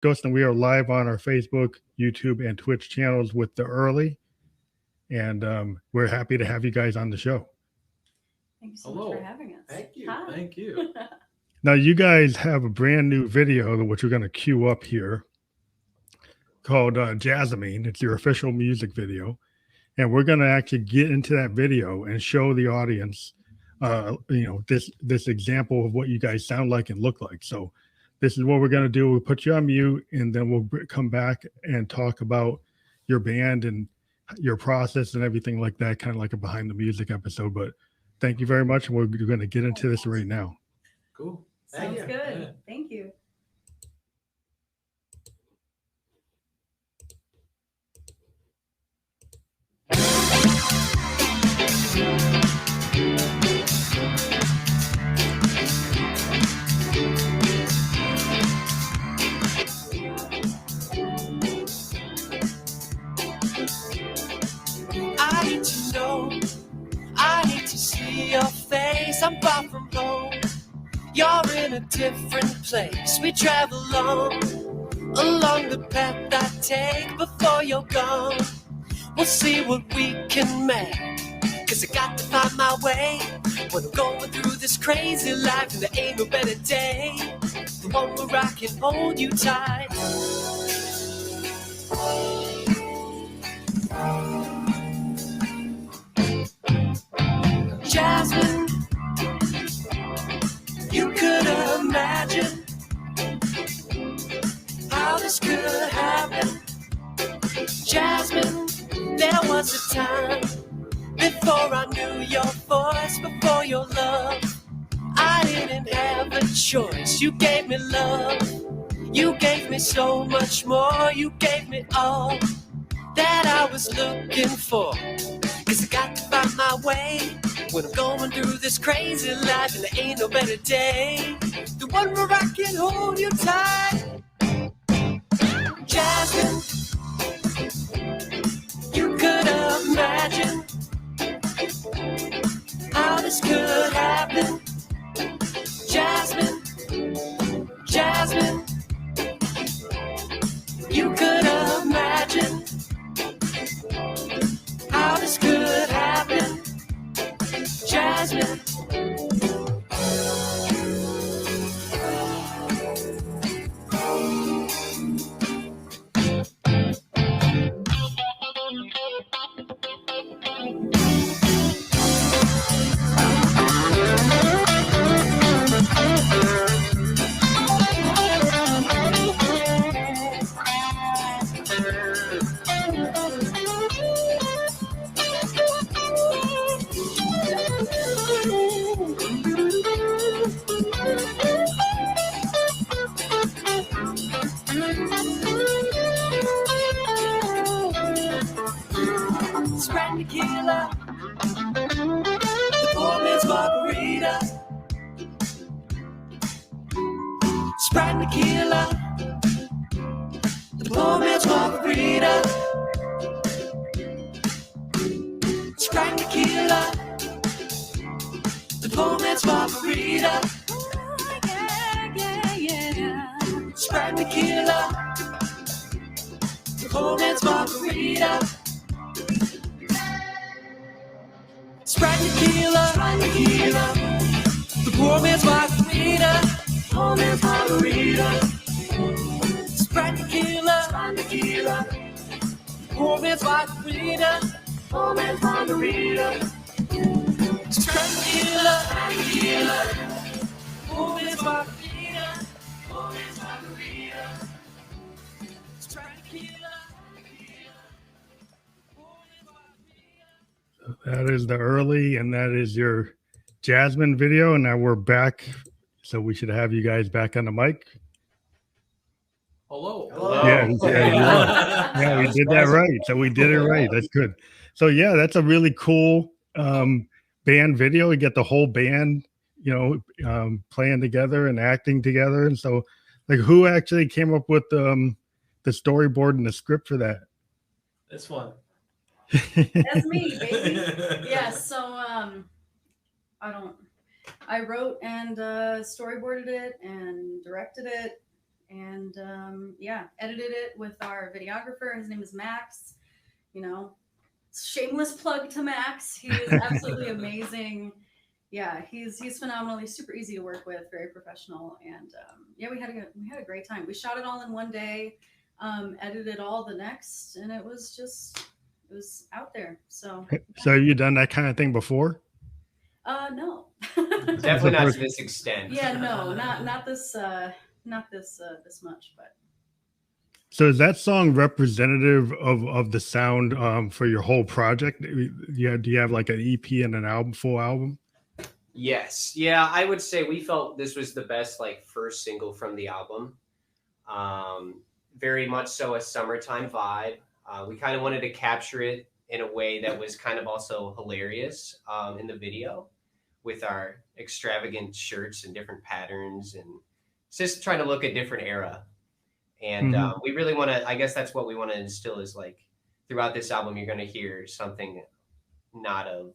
Dustin, we are live on our Facebook, YouTube, and Twitch channels with the Erly, and we're happy to have you guys on the show. Thank you so much for having us. Thank you. Hi. Thank you. Now, you guys have a brand new video, which we're going to cue up here, called Jasmine. It's your official music video. And we're going to actually get into that video and show the audience, this example of what you guys sound like and look like. So this is what we're going to do. We'll put you on mute, and then we'll come back and talk about your band and your process and everything like that, kind of like a behind the music episode. But thank you very much. And we're going to get into this right now. Cool. Sounds good. Yeah. Thank you. I need to know, I need to see your face. I'm far from home, you're in a different place. We travel along the path I take before you're gone. We'll see what we can make, 'cause I got to find my way. When I'm going through this crazy life and there ain't no better day, the one where I can hold you tight. Jasmine, you could imagine how this could happen. Jasmine, there was a time before I knew your voice, before your love. I didn't have a choice. You gave me love. You gave me so much more. You gave me all that I was looking for. 'Cause I got to find my way when I'm going through this crazy life and there ain't no better day. The one where I can hold you tight. Jasmine, you could imagine how this could happen. Jasmine, Jasmine, you could imagine how this could happen. Jasmine. Sprite tequila, the poor man's margarita. Sprite tequila, the poor man's margarita. Sprite tequila, the poor man's margarita. Sprite tequila, the poor man's margarita. Sprite tequila, the poor man's margarita. Poor man's margarita. Sprite tequila, poor man's margarita. Poor man's margarita. Sprite tequila, poor man's margarita. Poor man's margarita. Sprite tequila. That is the Erly, and that is your Jasmine video. And now we're back. So we should have you guys back on the mic. Hello. Yeah, we did that right. So we did it right. That's good. So yeah, that's a really cool band video. You get the whole band, playing together and acting together. And so, like, who actually came up with the storyboard and the script for that? This one. That's me, baby. Yeah, so I wrote and storyboarded it and directed it and yeah, edited it with our videographer. His name is Max. You know, shameless plug to Max. He is absolutely amazing. Yeah, he's phenomenally super easy to work with, very professional, and yeah, we had a great time. We shot it all in one day, edited all the next, and it was out there. So So have you done that kind of thing before? No. Definitely not to this extent. Yeah, no, not this this much, but. So is that song representative of the sound for your whole project? Yeah, do you have like an EP and an album, full album? Yes. Yeah, I would say we felt this was the best like first single from the album. Very much so a summertime vibe. We kind of wanted to capture it in a way that was kind of also hilarious in the video with our extravagant shirts and different patterns, and just trying to look a different era. And we really want to, I guess that's what we want to instill is like throughout this album, you're going to hear something not of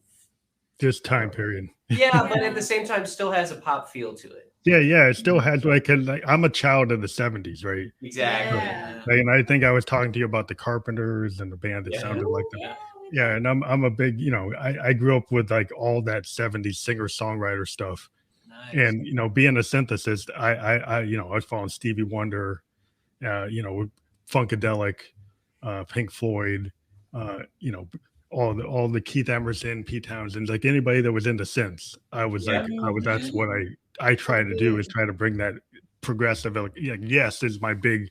This time period. Yeah, but at the same time still has a pop feel to it. Yeah, it still has like I'm a child of the 70s, right? Exactly. Yeah. Like, and I think I was talking to you about the Carpenters and the band that sounded like them. Yeah, and I'm a big, I grew up with like all that 70s singer-songwriter stuff. Nice. And being a synthesist, I was following Stevie Wonder, Funkadelic, Pink Floyd, all the Keith Emerson, Pete Townsend, like anybody that was into synths. That's what I try to do, is try to bring that progressive. Like, yes, is my big,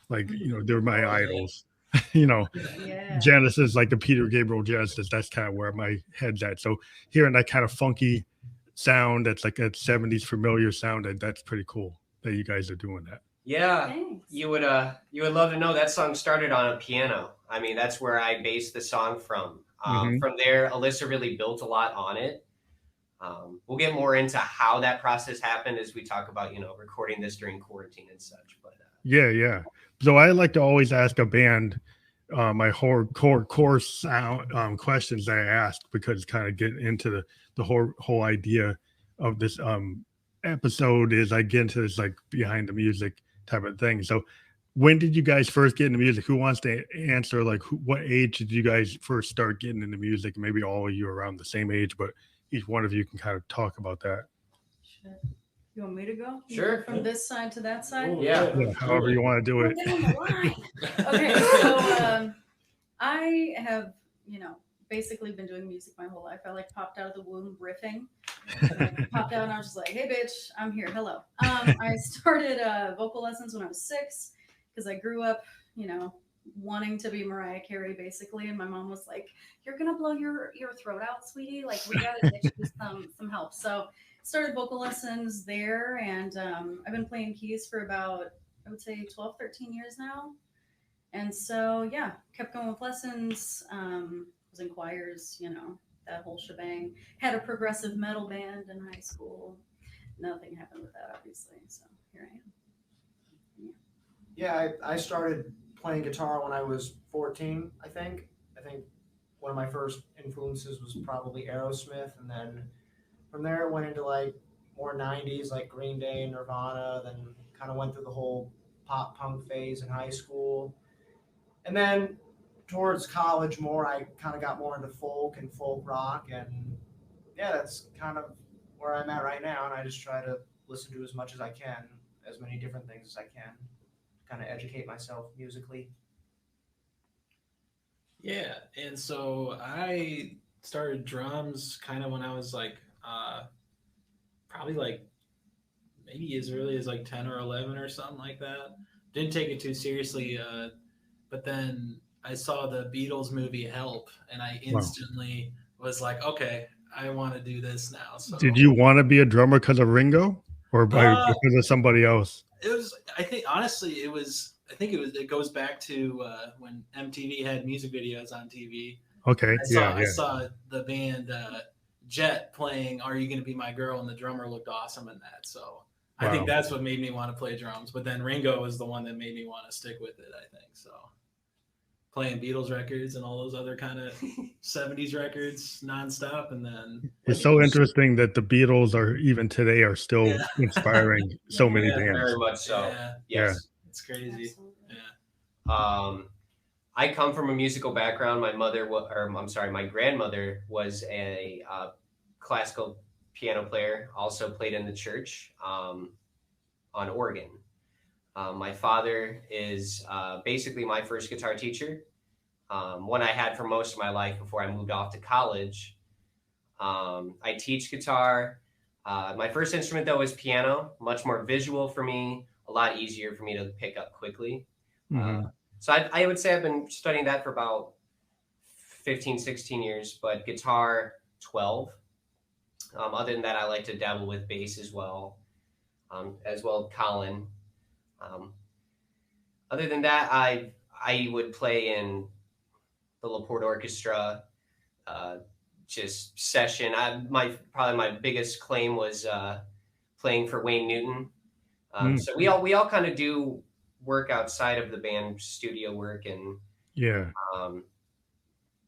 like they're my idols. Yeah. Genesis, like the Peter Gabriel Genesis. That's kind of where my head's at. So hearing that kind of funky sound, that's like a 70s familiar sound, that's pretty cool that you guys are doing that. Yeah, Thanks. you would love to know that song started on a piano. I mean, that's where I based the song from. From there, Alyssa really built a lot on it. We'll get more into how that process happened as we talk about, recording this during quarantine and such. But yeah. So I like to always ask a band my core sound questions that I ask, because kind of get into the whole idea of this episode is I get into this like behind the music type of thing. So when did you guys first get into music? Who wants to answer? Like, what age did you guys first start getting into music? Maybe all of you around the same age, but each one of you can kind of talk about that. Sure. You want me to go? You Sure. go from this side to that side? Yeah. However you want to do it. We're down the line. Okay, so I have, basically been doing music my whole life. I like popped out of the womb riffing. Popped out and I was just like, hey bitch, I'm here. Hello. I started vocal lessons when I was 6 because I grew up, wanting to be Mariah Carey basically, and my mom was like, you're gonna blow your throat out, sweetie. Like, we gotta get you some help. So started vocal lessons there, and I've been playing keys for about, I would say 12, 13 years now. And so yeah, kept going with lessons, was in choirs, that whole shebang. Had a progressive metal band in high school. Nothing happened with that, obviously. So here I am. Yeah, I started playing guitar when I was 14, I think. I think one of my first influences was probably Aerosmith, and then from there it went into like more 90s, like Green Day and Nirvana, then kind of went through the whole pop punk phase in high school. And then towards college more, I kind of got more into folk and folk rock, and yeah, that's kind of where I'm at right now, and I just try to listen to as much as I can, as many different things as I can, kind of educate myself musically. Yeah, and so I started drums kind of when I was like probably like maybe as early as like 10 or 11 or something like that. Didn't take it too seriously, but then I saw the Beatles movie Help, and I instantly was like, okay, I want to do this now. So Did you want to be a drummer because of Ringo, or because of somebody else? It was, I think, honestly, it goes back to when MTV had music videos on TV. Okay. I saw the band Jet playing Are You Gonna Be My Girl, and the drummer looked awesome in that. So I think that's what made me want to play drums. But then Ringo was the one that made me want to stick with it, I think. So playing Beatles records and all those other kind of 70s records nonstop. And then it's so interesting that the Beatles are even today are still inspiring so many bands. Very much so. Yeah. Yes. It's crazy. Absolutely. Yeah. I come from a musical background. My my grandmother was a classical piano player, also played in the church on organ. My father is basically my first guitar teacher, one I had for most of my life before I moved off to college. I teach guitar. My first instrument, though, was piano, much more visual for me, a lot easier for me to pick up quickly. So I would say I've been studying that for about 15, 16 years, but guitar, 12. Other than that, I like to dabble with bass as well Collin. Other than that, I would play in the Laporte Orchestra, just session. Probably my biggest claim was playing for Wayne Newton. So we all kind of do work outside of the band studio work, and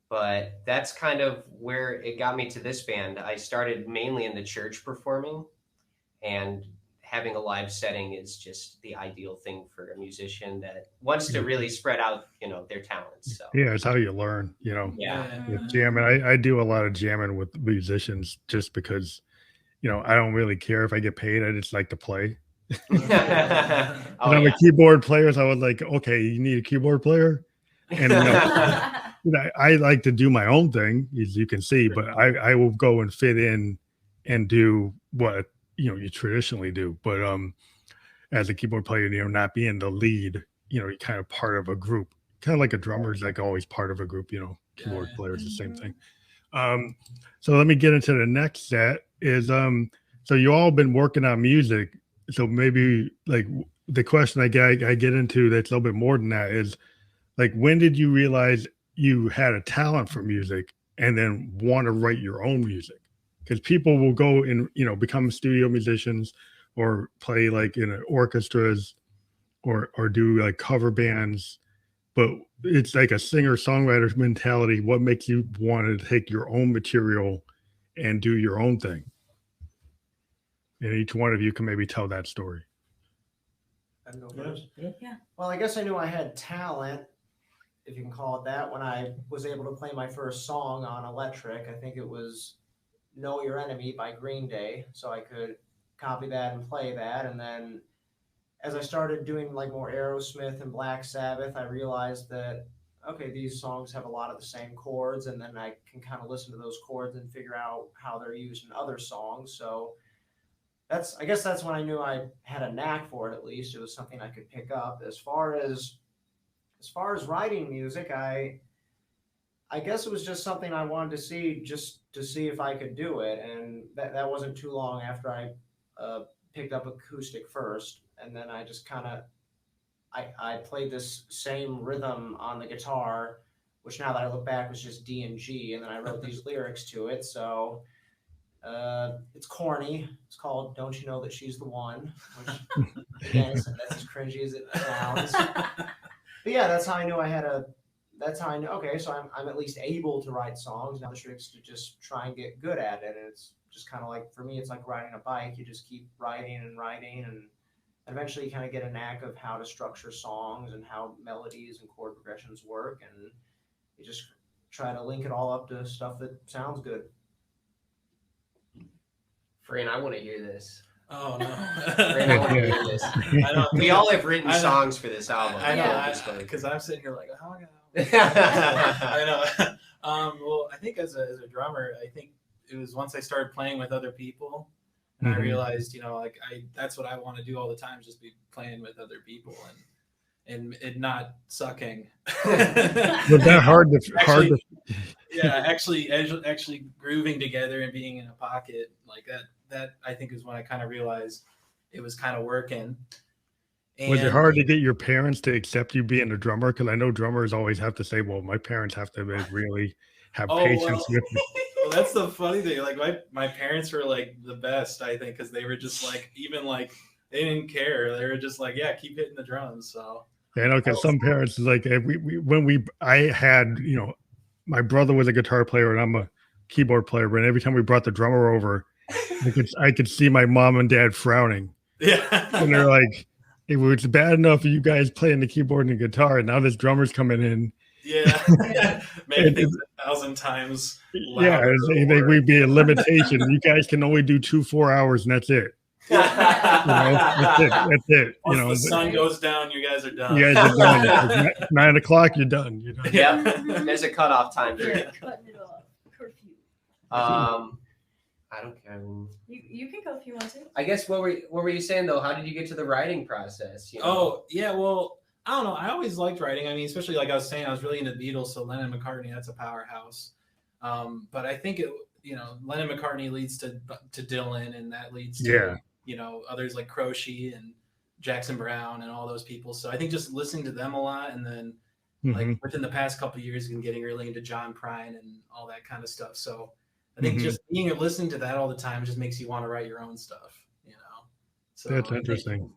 but that's kind of where it got me to this band. I started mainly in the church performing, and having a live setting is just the ideal thing for a musician that wants to really spread out, their talents. So yeah, it's how you learn, yeah. with jamming. I do a lot of jamming with musicians just because, I don't really care if I get paid. I just like to play. Oh, I'm a keyboard player, so I was like, okay, you need a keyboard player, and I like to do my own thing, as you can see, but I will go and fit in and do what you traditionally do. But as a keyboard player, not being the lead, you're kind of part of a group, kind of like a drummer is like always part of a group. Keyboard player is the same thing. So let me get into the next set. Is so you all been working on music. So maybe like the question I get into that's a little bit more than that is like, when did you realize you had a talent for music and then want to write your own music? Because people will go and, become studio musicians or play like in orchestras or do like cover bands. But it's like a singer-songwriter mentality. What makes you want to take your own material and do your own thing? And each one of you can maybe tell that story. I can go first. Yeah. Well, I guess I knew I had talent, if you can call it that, when I was able to play my first song on electric. I think it was Know Your Enemy by Green Day. So I could copy that and play that. And then as I started doing like more Aerosmith and Black Sabbath, I realized that, okay, these songs have a lot of the same chords. And then I can kind of listen to those chords and figure out how they're used in other songs. So I guess that's when I knew I had a knack for it. At least it was something I could pick up. As far as writing music, I guess it was just something I wanted to see, just to see if I could do it. And that wasn't too long after I picked up acoustic first, and then I just kind of I played this same rhythm on the guitar, which now that I look back was just D and G, and then I wrote these lyrics to it. So. It's corny. It's called "Don't You Know That She's the One," which again, that's as cringy as it sounds. But yeah, that's how I knew That's how I knew. Okay, so I'm at least able to write songs. Now the trick is to just try and get good at it. And it's just kind of like, for me, it's like riding a bike. You just keep writing, and eventually you kind of get a knack of how to structure songs and how melodies and chord progressions work, and you just try to link it all up to stuff that sounds good. Fran, I want to hear this. Oh no! Fran, I want to hear this. We all have written songs for this album. I know, Yeah. because I'm sitting here like, oh yeah. I know. Well, I think as a drummer, I think it was once I started playing with other people, and I realized, that's what I want to do all the time, just be playing with other people and it not sucking. Was that hard to? Yeah, actually grooving together and being in a pocket like that I think is when I kind of realized it was kind of working. And was it hard to get your parents to accept you being a drummer? Because I know drummers always have to say, well, my parents have to really have patience with me. Well, that's the funny thing. Like my parents were like the best, I think, because they were just like, even like, they didn't care. They were just like, yeah, keep hitting the drums. So Yeah, know, because some parents is like, I had, my brother was a guitar player and I'm a keyboard player, but every time we brought the drummer over, I could see my mom and dad frowning. Yeah. And they're like, it was bad enough for you guys playing the keyboard and the guitar, and now this drummer's coming in. Yeah. Make things 1,000 times Yeah, louder. they think we'd be a limitation. You guys can only do 4 hours, and that's it. You know, that's it. That's it. Once You know, the sun goes down, you guys are done. you guys are done. 9 o'clock, you're done. You're done. Yep. There's a cutoff time for You're it. cutting it off. Curfew. I don't care. You can go if you want to. I guess what were you saying though? How did you get to the writing process? You know? Oh, yeah, well, I don't know. I always liked writing. I mean, especially like I was saying, I was really into the Beatles, so Lennon and McCartney, that's a powerhouse. But I think Lennon McCartney leads to Dylan, and that leads to others like Croce and Jackson Brown and all those people. So I think just listening to them a lot, and then like within the past couple of years, and getting really into John Prine and all that kind of stuff. So I think just listening to that all the time just makes you want to write your own stuff, So That's interesting.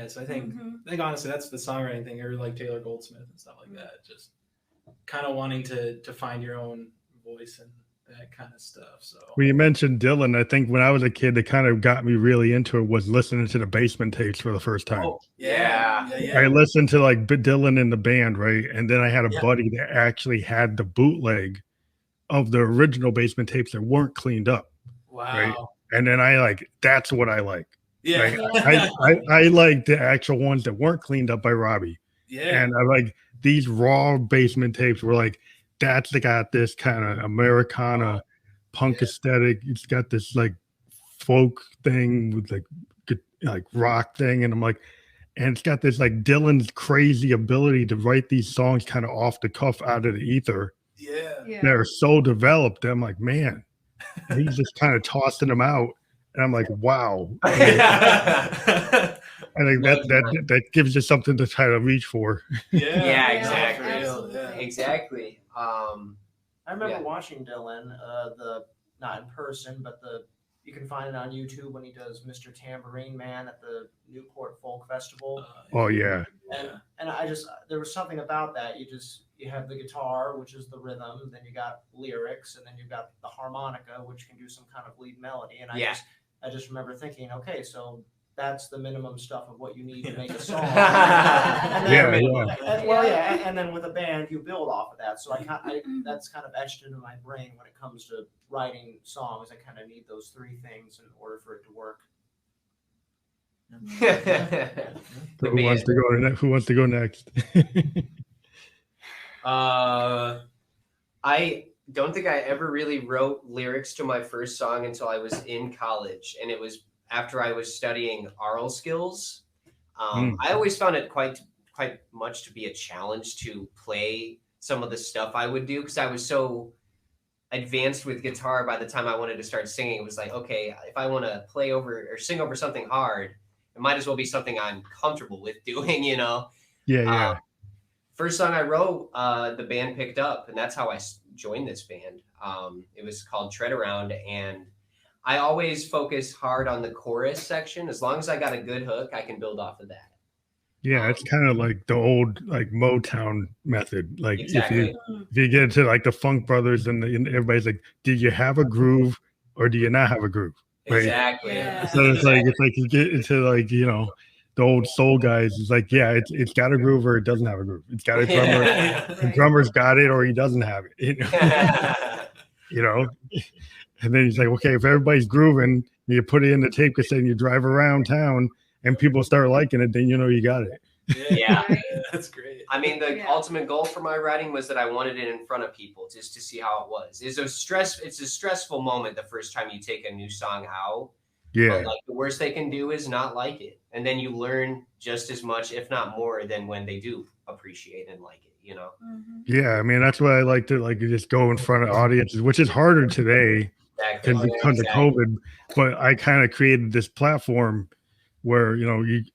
So I think honestly that's the songwriting thing, or like Taylor Goldsmith and stuff like that. Just kind of wanting to find your own voice and that kind of stuff. So when you mentioned Dylan, I think when I was a kid, that kind of got me really into it was listening to the Basement tapes for the first time. Oh, yeah. I listened to like Dylan in the band, right? And then I had a buddy that actually had the bootleg of the original Basement tapes that weren't cleaned up. Wow. Right? And then that's what I like. Yeah. Like, I like the actual ones that weren't cleaned up by Robbie. Yeah. And I like these raw Basement tapes were like, that's got this kind of Americana punk aesthetic. It's got this like folk thing with like rock thing. And I'm like, and it's got this like Dylan's crazy ability to write these songs kind of off the cuff out of the ether. Yeah. They're so developed. I'm like, man, he's just kind of tossing them out. And I'm like, wow. I think that gives you something to try to reach for. Yeah, exactly. Absolutely. Exactly. I remember watching Dylan, not in person, but you can find it on YouTube when he does Mr. Tambourine Man at the Newport Folk Festival. Oh yeah. And I just, there was something about that. You have the guitar, which is the rhythm, then you got lyrics, and then you've got the harmonica, which can do some kind of lead melody. And I just remember thinking, okay, so that's the minimum stuff of what you need to make a song. And then with a band, you build off of that. So that's kind of etched into my brain when it comes to writing songs. I kind of need those three things in order for it to work. Who wants to go next? I don't think I ever really wrote lyrics to my first song until I was in college, and it was after I was studying aural skills. I always found it quite much to be a challenge to play some of the stuff I would do, because I was so advanced with guitar by the time I wanted to start singing. It was like, okay, if I want to play over or sing over something hard, it might as well be something I'm comfortable with doing, First song I wrote, the band picked up, and that's how I joined this band. It was called Tread Around, and I always focus hard on the chorus section. As long as I got a good hook, I can build off of that. Yeah, it's kind of like the old like Motown method. Like exactly. if you get into like the Funk Brothers and everybody's like, do you have a groove or do you not have a groove? Right? Exactly. Yeah. So it's like you get into like the old soul guys. It's like, yeah, it's got a groove or it doesn't have a groove. It's got a drummer. The drummer's got it or he doesn't have it. And then he's like, okay, if everybody's grooving, you put it in the tape cassette and you drive around town and people start liking it, then you got it. Yeah. That's great. I mean, the ultimate goal for my writing was that I wanted it in front of people just to see how it was. It's a stressful moment the first time you take a new song out. Yeah. But like the worst they can do is not like it. And then you learn just as much, if not more, than when they do appreciate and like it, Yeah, I mean, that's why I like to just go in front of audiences, which is harder today because of COVID. But I kind of created this platform where,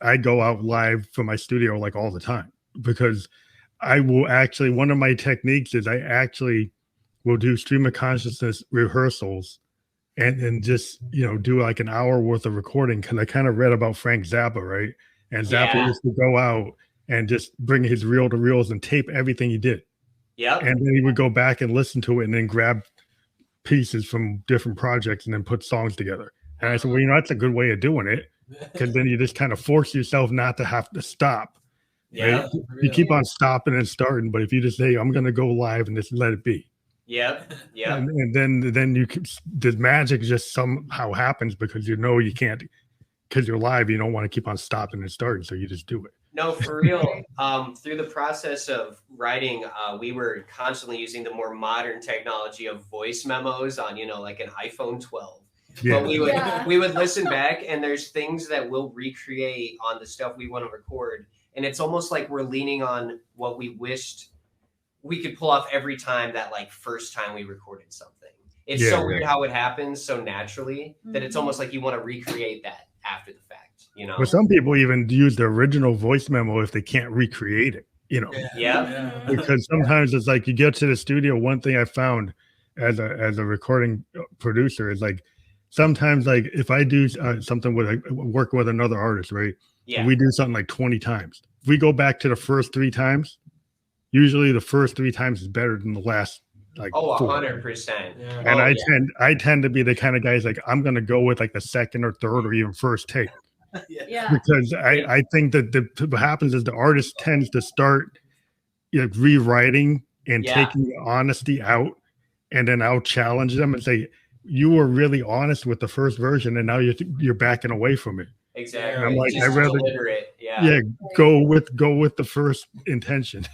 I go out live from my studio like all the time, because I will actually, one of my techniques is I actually will do stream of consciousness rehearsals and just, do like an hour worth of recording. Cause I kind of read about Frank Zappa, right? And Zappa used to go out and just bring his reel to reels and tape everything he did. Yeah. And then he would go back and listen to it and then grab pieces from different projects and then put songs together. And I said, well, that's a good way of doing it. because then you just kind of force yourself not to have to stop. Yeah. Right? You keep on stopping and starting, but if you just say, I'm going to go live and just let it be. Yep. Yep. And then you can, the magic just somehow happens because you know you can't, because you're live, you don't want to keep on stopping and starting. So you just do it. No, for real. Through the process of writing, we were constantly using the more modern technology of voice memos on, like an iPhone 12. Yeah. But we would listen back, and there's things that we'll recreate on the stuff we want to record, and it's almost like we're leaning on what we wished we could pull off every time that first time we recorded something. It's so weird how it happens so naturally that it's almost like you want to recreate that after the fact. But some people even use the original voice memo if they can't recreate it. Yeah. Because sometimes it's like you get to the studio. One thing I found as a recording producer is sometimes if I do something with work with another artist, right? Yeah. We do something 20 times. If we go back to the first 3 times, usually the first 3 times is better than the last 4. 100%. Yeah. And I tend to be the kind of guys I'm going to go with the second or third or even first take. Yeah. Because I think that what happens is the artist tends to start rewriting and taking the honesty out, and then I'll challenge them and say, you were really honest with the first version, and now you're backing away from it. Exactly. And I'm like, just I rather deliberate. go with the first intention.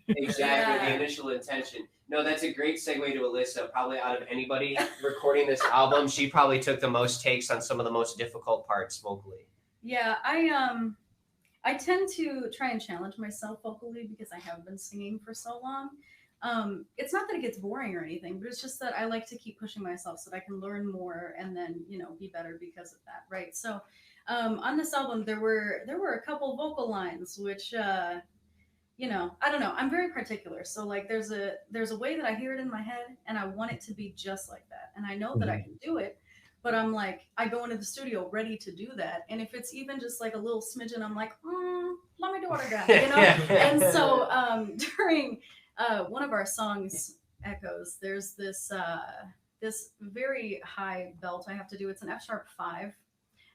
Exactly, the initial intention. No, that's a great segue to Alyssa. Probably out of anybody recording this album, she probably took the most takes on some of the most difficult parts vocally. Yeah, I tend to try and challenge myself vocally because I have been singing for so long. It's not that it gets boring or anything, but it's just that I like to keep pushing myself so that I can learn more and then, be better because of that, right? So on this album, there were a couple vocal lines which I don't know. I'm very particular. So there's a way that I hear it in my head, and I want it to be just like that. And I know that I can do it, but I'm I go into the studio ready to do that. And if it's even just a little smidgen, I'm let me do it again, And so during one of our songs, Echoes, there's this very high belt I have to do. It's an F-sharp 5,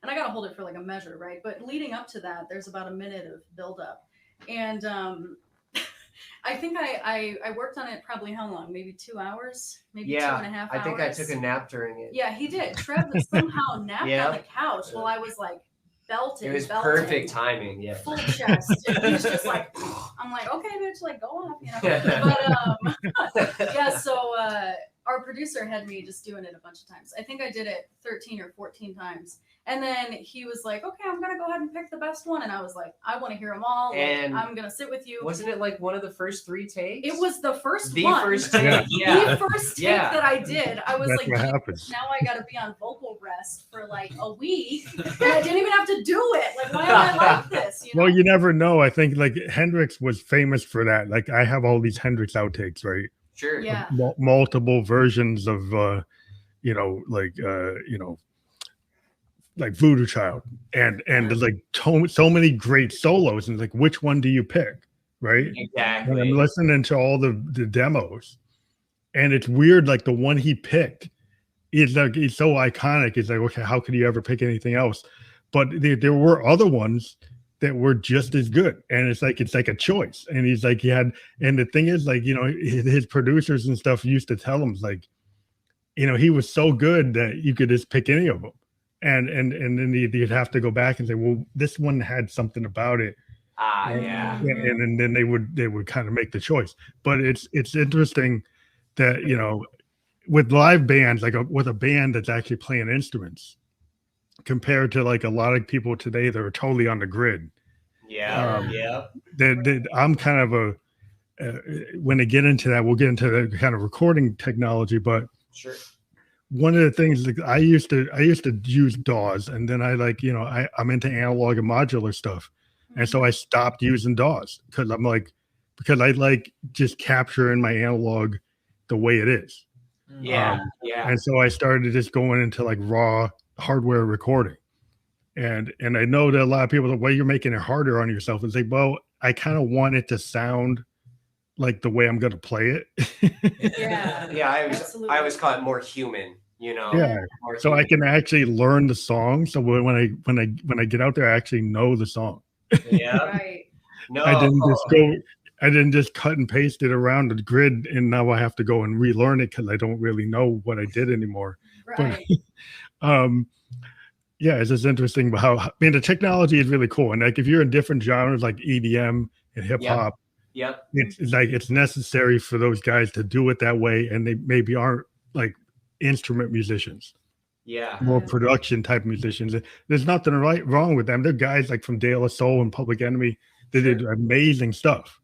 and I got to hold it for a measure, right? But leading up to that, there's about a minute of build up. And I think I worked on it probably how long? Maybe 2 hours? Maybe 2.5 hours? I think I took a nap during it. Yeah, he did. Trev somehow napped on the couch while I was belting. It was perfect timing, full chest. And he was just I'm okay, bitch, go off, But so our producer had me just doing it a bunch of times. I think I did it 13 or 14 times. And then he was okay, I'm going to go ahead and pick the best one. And I was I want to hear them all. And I'm going to sit with you. Wasn't it one of the first 3 takes? It was the first the one. First take. The first take that I did. I was That's what happens. Now I got to be on vocal rest for a week. And I didn't even have to do it. Why am I like this? Well, you never know. I think Hendrix was famous for that. I have all these Hendrix outtakes, right? Sure. Yeah. Multiple versions of, Voodoo Child, and there's so many great solos, and which one do you pick, right? Exactly. And I'm listening to all the demos, and it's weird. The one he picked is he's so iconic. It's okay, how could you ever pick anything else? But there were other ones that were just as good, and it's a choice. And he's he had, and the thing is, his producers and stuff used to tell him he was so good that you could just pick any of them. And then you'd have to go back and say, well, this one had something about it. Yeah. And then they would kind of make the choice. But it's interesting that with live bands, with a band that's actually playing instruments, compared to a lot of people today that are totally on the grid. Yeah. I'm kind of when they get into that, we'll get into the kind of recording technology, but sure. One of the things I used to use DAWs, and then I'm into analog and modular stuff, and so I stopped using DAWs because I like just capturing my analog the way it is. Yeah. And so I started just going into raw hardware recording, and I know that a lot of people, the way you're making it harder on yourself, is well, I kind of want it to sound the way I'm going to play it. Yeah. I always call it more human. Yeah. more So I human. can actually learn the song. So when I get out there, I actually know the song. Yeah. Right. No. I didn't just cut and paste it around the grid, and now I have to go and relearn it because I don't really know what I did anymore. Right. But yeah, it's just interesting how, I mean, the technology is really cool. And like if you're in different genres like EDM and hip hop, Yep. it's like it's necessary for those guys to do it that way, and they maybe aren't like instrument musicians, Yeah. more production type musicians. There's nothing wrong with them. They're guys like from De La Soul and Public Enemy. They did amazing stuff.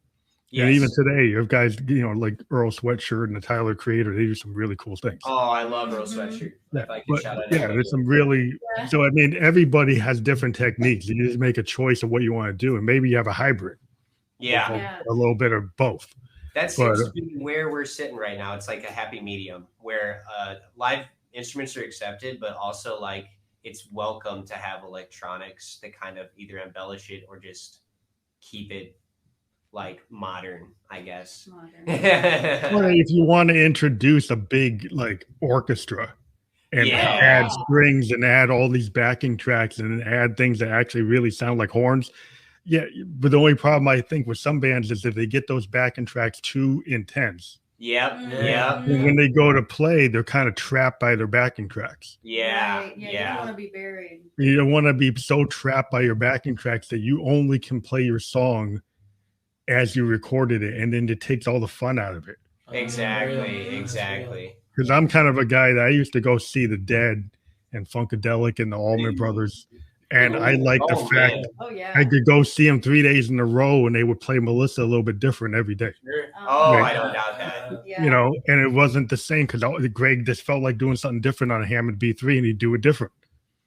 Yes. And even today, you have guys, like Earl Sweatshirt and the Tyler Creator. They do some really cool things. Oh, I love Earl Sweatshirt. Yeah, If I could shout out there's some really. Yeah. So I mean, everybody has different techniques. You just make a choice of what you want to do, and maybe you have a hybrid. Yeah. Yeah. A little bit of both. That seems to be where we're sitting right now. It's like a happy medium where live instruments are accepted, but also like it's welcome to have electronics that kind of either embellish it or just keep it like modern, I guess. Modern. Well, if you want to introduce a big like orchestra and add strings and add all these backing tracks and add things that actually really sound like horns. Yeah, but the only problem I think with some bands is if they get those backing tracks too intense. Yep. And when they go to play, they're kind of trapped by their backing tracks. Yeah. Right. Yeah. You don't want to be buried. You don't want to be so trapped by your backing tracks that you only can play your song as you recorded it, and then it takes all the fun out of it. Exactly. Because I'm kind of a guy that I used to go see the Dead and Funkadelic and the Allman Brothers, and I like the fact I could go see them 3 days in a row, and they would play Melissa a little bit different every day. I don't doubt that. And it wasn't the same because Greg just felt like doing something different on a Hammond B3, and he'd do it different.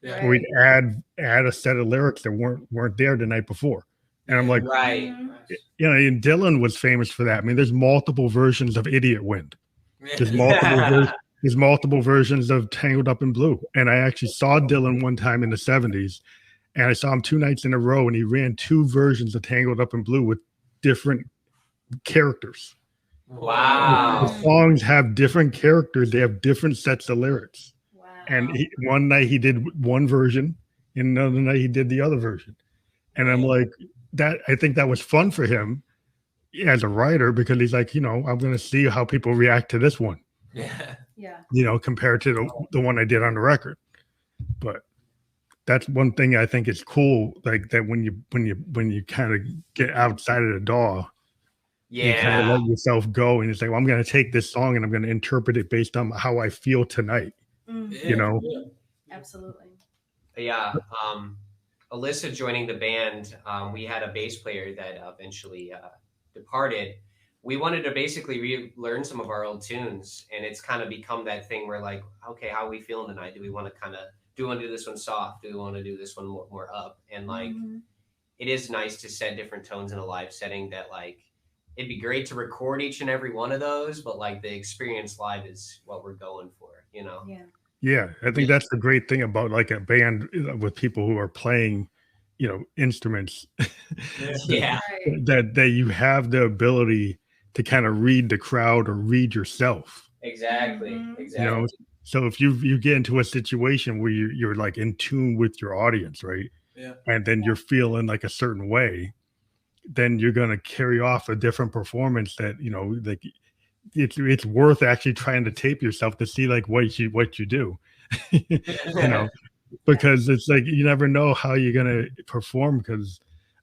Or he'd add a set of lyrics that weren't there the night before. And I'm like, and Dylan was famous for that. I mean, there's multiple versions of Idiot Wind. There's multiple versions of Tangled Up in Blue. And I actually saw Dylan one time in the 70s, and I saw him 2 nights in a row, and he ran 2 versions of Tangled Up in Blue with different characters. Wow. The songs have different characters. They have different sets of lyrics. Wow. And one night he did one version, and another night he did the other version. And I'm like, I think that was fun for him as a writer, because he's like, I'm going to see how people react to this one. Yeah. Compared to the one I did on the record. But that's one thing I think is cool, like that when you kind of get outside of the DAW, you kind of let yourself go, and you say, well, I'm going to take this song and I'm going to interpret it based on how I feel tonight. Absolutely. Yeah. Alyssa joining the band, we had a bass player that eventually departed. We wanted to basically relearn some of our old tunes, and it's kind of become that thing where like, okay, how are we feeling tonight? Do we want to do this one soft? Do we want to do this one more up? And like, it is nice to set different tones in a live setting that like, it'd be great to record each and every one of those, but like the experience live is what we're going for, Yeah, I think that's the great thing about like a band with people who are playing, instruments. that you have the ability to kind of read the crowd or read yourself. Exactly. So if you get into a situation where you're like in tune with your audience, right? Yeah. And then you're feeling like a certain way, then you're going to carry off a different performance that, like it's worth actually trying to tape yourself to see like what you do, because it's like, you never know how you're going to perform. Because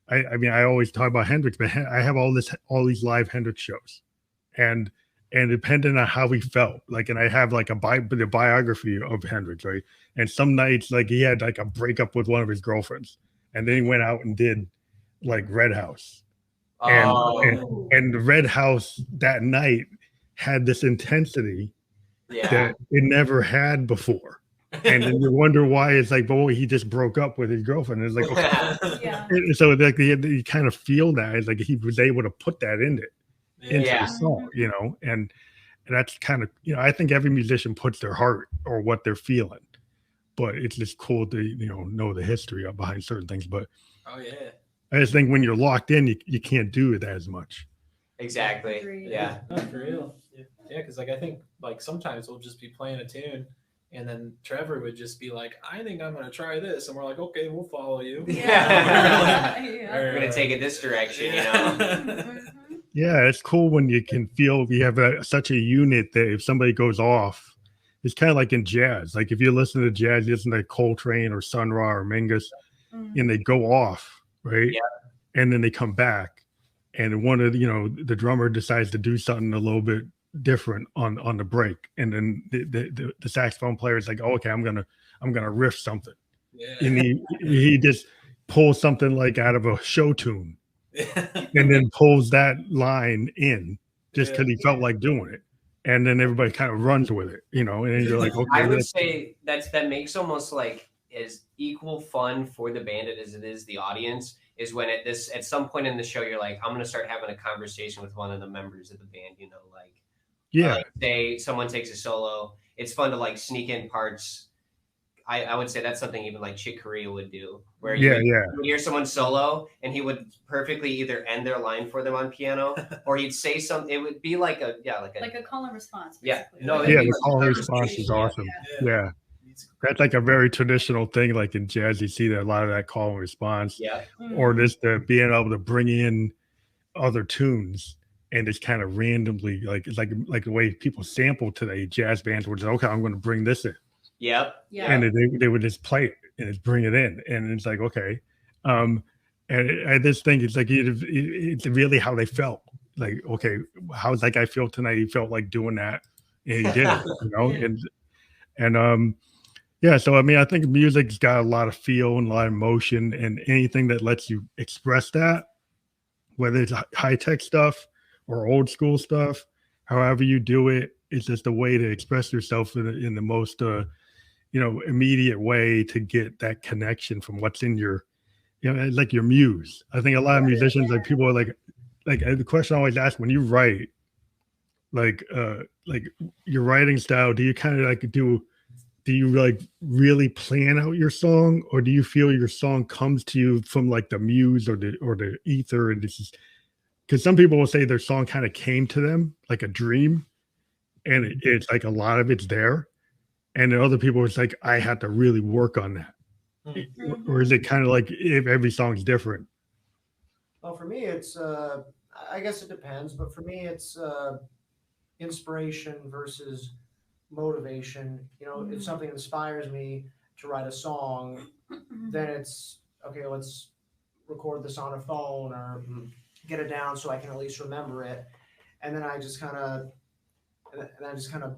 I mean, I always talk about Hendrix, but I have all these live Hendrix shows, and depending on how he felt, like, and I have like the biography of Hendrix, right? And some nights, like, he had like a breakup with one of his girlfriends, and then he went out and did like Red House, and the Red House that night had this intensity that it never had before. And then you wonder why. It's like, boy, he just broke up with his girlfriend. It's like, so like you kind of feel that. It's like he was able to put that into the song, and that's kind of, I think every musician puts their heart or what they're feeling, but it's just cool to, know the history behind certain things. But I just think when you're locked in, you can't do it as much. Exactly. Yeah. No, for real. Yeah, because like I think like sometimes we'll just be playing a tune And then Trevor would just be like, I think I'm going to try this. And we're like, okay, we'll follow you. Yeah. We're going to take it this direction, you know? Mhm. Yeah, it's cool when you can feel you have such a unit that if somebody goes off, it's kind of like in jazz. Like if you listen to jazz, you listen to Coltrane or Sun Ra or Mingus, and they go off, right? Yeah. And then they come back, and one of the drummer decides to do something a little bit different on the break, and then the saxophone player is like, oh, okay, I'm gonna riff something, and he just pulls something like out of a show tune, and then pulls that line in just because he felt like doing it, and then everybody kind of runs with it, and then you're like, okay. I would say that makes almost like as equal fun for the band as it is the audience. Is when at some point in the show you're like, I'm gonna start having a conversation with one of the members of the band, like. Yeah. Like say someone takes a solo, it's fun to like sneak in parts. I would say that's something even like Chick Corea would do, where you would hear someone solo and he would perfectly either end their line for them on piano, or he'd say something. It would be like a call and response. Yeah, Basically. no, the call and response is awesome. Yeah. That's like a very traditional thing. Like in jazz, you see that a lot of that call and response. Yeah. Or just being able to bring in other tunes. And it's kind of randomly it's like the way people sample today. Jazz bands would say, okay, I'm going to bring this in. Yep. Yeah. And they would just play it and just bring it in. And it's like, okay. And I just think it's like, it's really how they felt. Like, okay, how's that guy feel tonight? He felt like doing that. And he did it, And yeah, so I mean, I think music's got a lot of feel and a lot of emotion, and anything that lets you express that, whether it's high-tech stuff or old school stuff, however you do it, it's just a way to express yourself in the most immediate way to get that connection from what's in your like your muse. I think a lot of musicians, like people are like the question I always ask when you write, like your writing style, do you kind of like do you like really plan out your song, or do you feel your song comes to you from like the muse or the ether? And this is because some people will say their song kind of came to them like a dream, and it's like a lot of it's there, and then other people it's like I had to really work on that. Mm-hmm. Or is it kind of like if every song's different? Well, for me, it's I guess it depends, but for me, it's inspiration versus motivation. If something inspires me to write a song, then it's okay, let's record this on a phone or get it down so I can at least remember it, and then I just kind of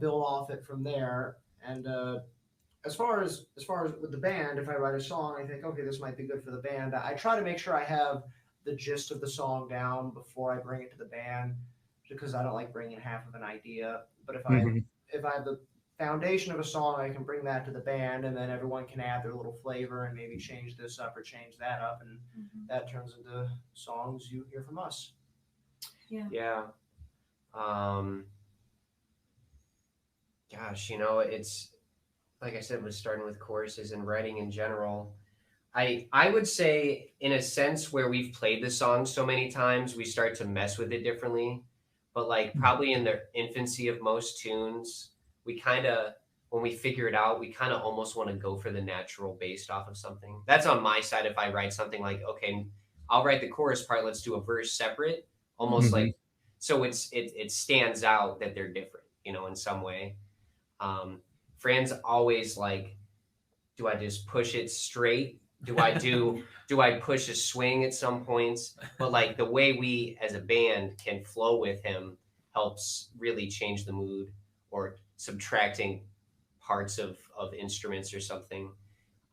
build off it from there. And as far as with the band, if I write a song, I think, okay, this might be good for the band. I try to make sure I have the gist of the song down before I bring it to the band, because I don't like bringing half of an idea. But if I have the foundation of a song, I can bring that to the band, and then everyone can add their little flavor and maybe change this up or change that up, and that turns into songs you hear from us. Yeah. Gosh, it's like I said, with starting with choruses and writing in general. I would say, in a sense, where we've played the song so many times, we start to mess with it differently. But like probably in the infancy of most tunes, we kind of, when we figure it out, we kind of almost want to go for the natural based off of something. That's on my side. If I write something like, okay, I'll write the chorus part, let's do a verse separate, almost like, so it stands out that they're different, in some way. Fran's always like, do I just push it straight? Do I push a swing at some points? But like the way we as a band can flow with him helps really change the mood, or subtracting parts of instruments or something.